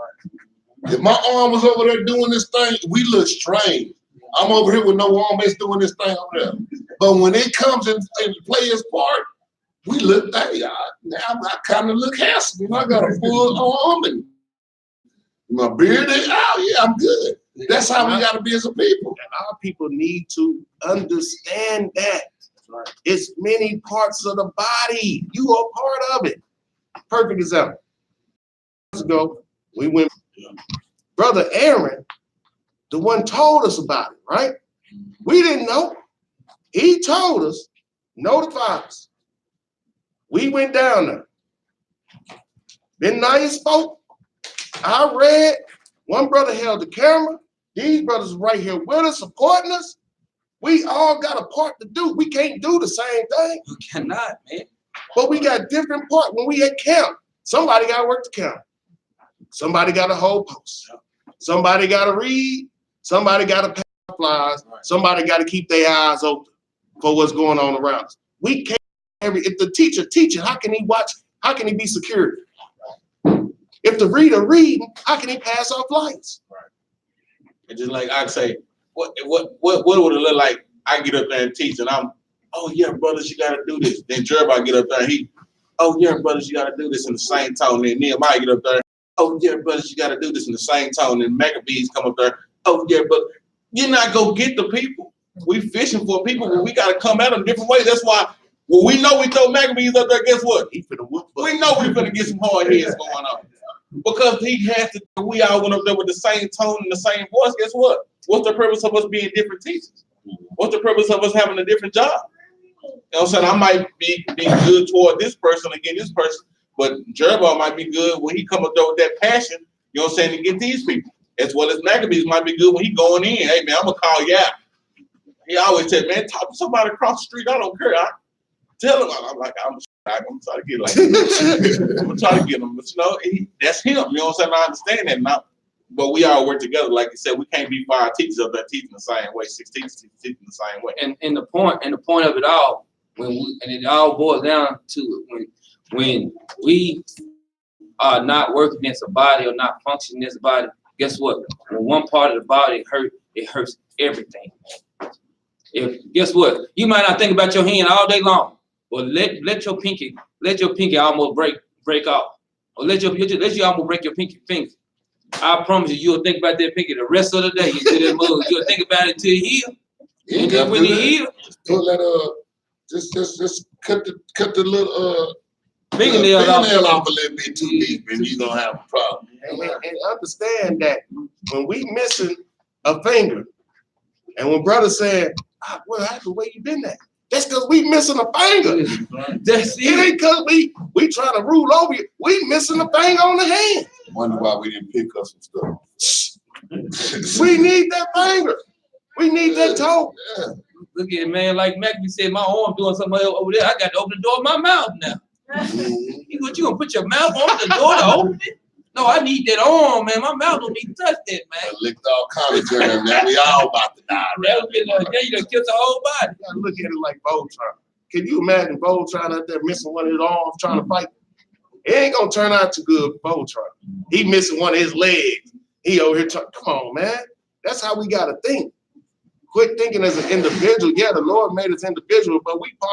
S5: If my arm was over there doing this thing, we look strange. I'm over here with no arm that's doing this thing over there. But when it comes and play its part, we look now I kind of look handsome. I got a full arm and my beard is out. Yeah, I'm good. That's how we got to be as a people.
S1: And our people need to understand that. Right. It's many parts of the body. You are part of it. Perfect example. Years ago, we went. Brother Aaron, the one told us about it, right? We didn't know. He told us, notified us. We went down there. Then Naya spoke. I read. One brother held the camera. These brothers right here with us, supporting us. We all got a part to do. We can't do the same thing.
S2: You cannot, man.
S1: But we got different parts. When we at camp, somebody got to work the camp. Somebody got to hold posts. Somebody got to read. Somebody got to pass flies. Somebody got to keep their eyes open for what's going on around us. We can't. If the teacher teaching, how can he watch? How can he be secure? If the reader reading, how can he pass off lights?
S3: And just like I say, what would it look like? I get up there and teach, and oh yeah, brothers, you gotta do this. Then Jeremiah get up there, and oh yeah, brothers, you gotta do this in the same tone. Then Nehemiah get up there, oh yeah, brothers, you gotta do this in the same tone. And Maccabees come up there, oh yeah, but you're not gonna get the people. We fishing for people, but we gotta come at them different ways. That's why when we know we throw Maccabees up there, guess what? We know we're gonna get some hard heads going on. Because he has to, we all went up there with the same tone and the same voice. Guess what? What's the purpose of us being different teachers? What's the purpose of us having a different job? You know what I'm saying? I might be good toward this person against this person, But Jeroboam might be good when he come up there with that passion, you know what I'm saying, to get these people. As well as Maccabees might be good when he going in. Hey man, I'm gonna call you out. He always said, man, talk to somebody across the street. I don't care. I tell him. I'm like, I'm trying to get like I'm gonna try to get him. But you know, that's him. You know what I'm saying? I understand that now. But we all work together. Like you said, we can't be 5 teachers up there teaching the same way, 6 teachers teaching the same way.
S2: And the point of it all, and it all boils down to when we are not working as a body or not functioning as a body, guess what? When one part of the body it hurts everything. Guess what? You might not think about your hand all day long, but let your pinky almost break off, or let you almost break your pinky finger. I promise you'll think about that pinky the rest of the day. You'll think about it till you heal. And then when you heal,
S5: pull that just cut the little
S2: fingernail
S5: off a little bit too deep, and you're gonna have a problem.
S1: And understand that when we missing a finger, and when brother said, well, that's the way you been at. That's because we missing a finger.
S2: that's
S1: It
S2: it.
S1: ain't because we trying to rule over you. We missing a finger on the hand.
S5: Wonder why we didn't pick up some stuff.
S1: We need that finger. We need that toe.
S5: Yeah.
S2: Look at it, man. Like Mackie said, my arm doing something over there. I got to open the door of my mouth now. You gonna put your mouth on the door to open it? No, I need that arm, man. My mouth don't need to touch that, man.
S5: I licked all kind of germs. Now we all about to die.
S2: That would be like, you done killed the whole body.
S1: You gotta look at it like Voltron. Can you imagine Voltron out there missing one of his arms trying to fight? It ain't gonna turn out too good for Voltron. He missing one of his legs. He over here come on, man. That's how we gotta think. Quit thinking as an individual. Yeah, the Lord made us individual, but we part of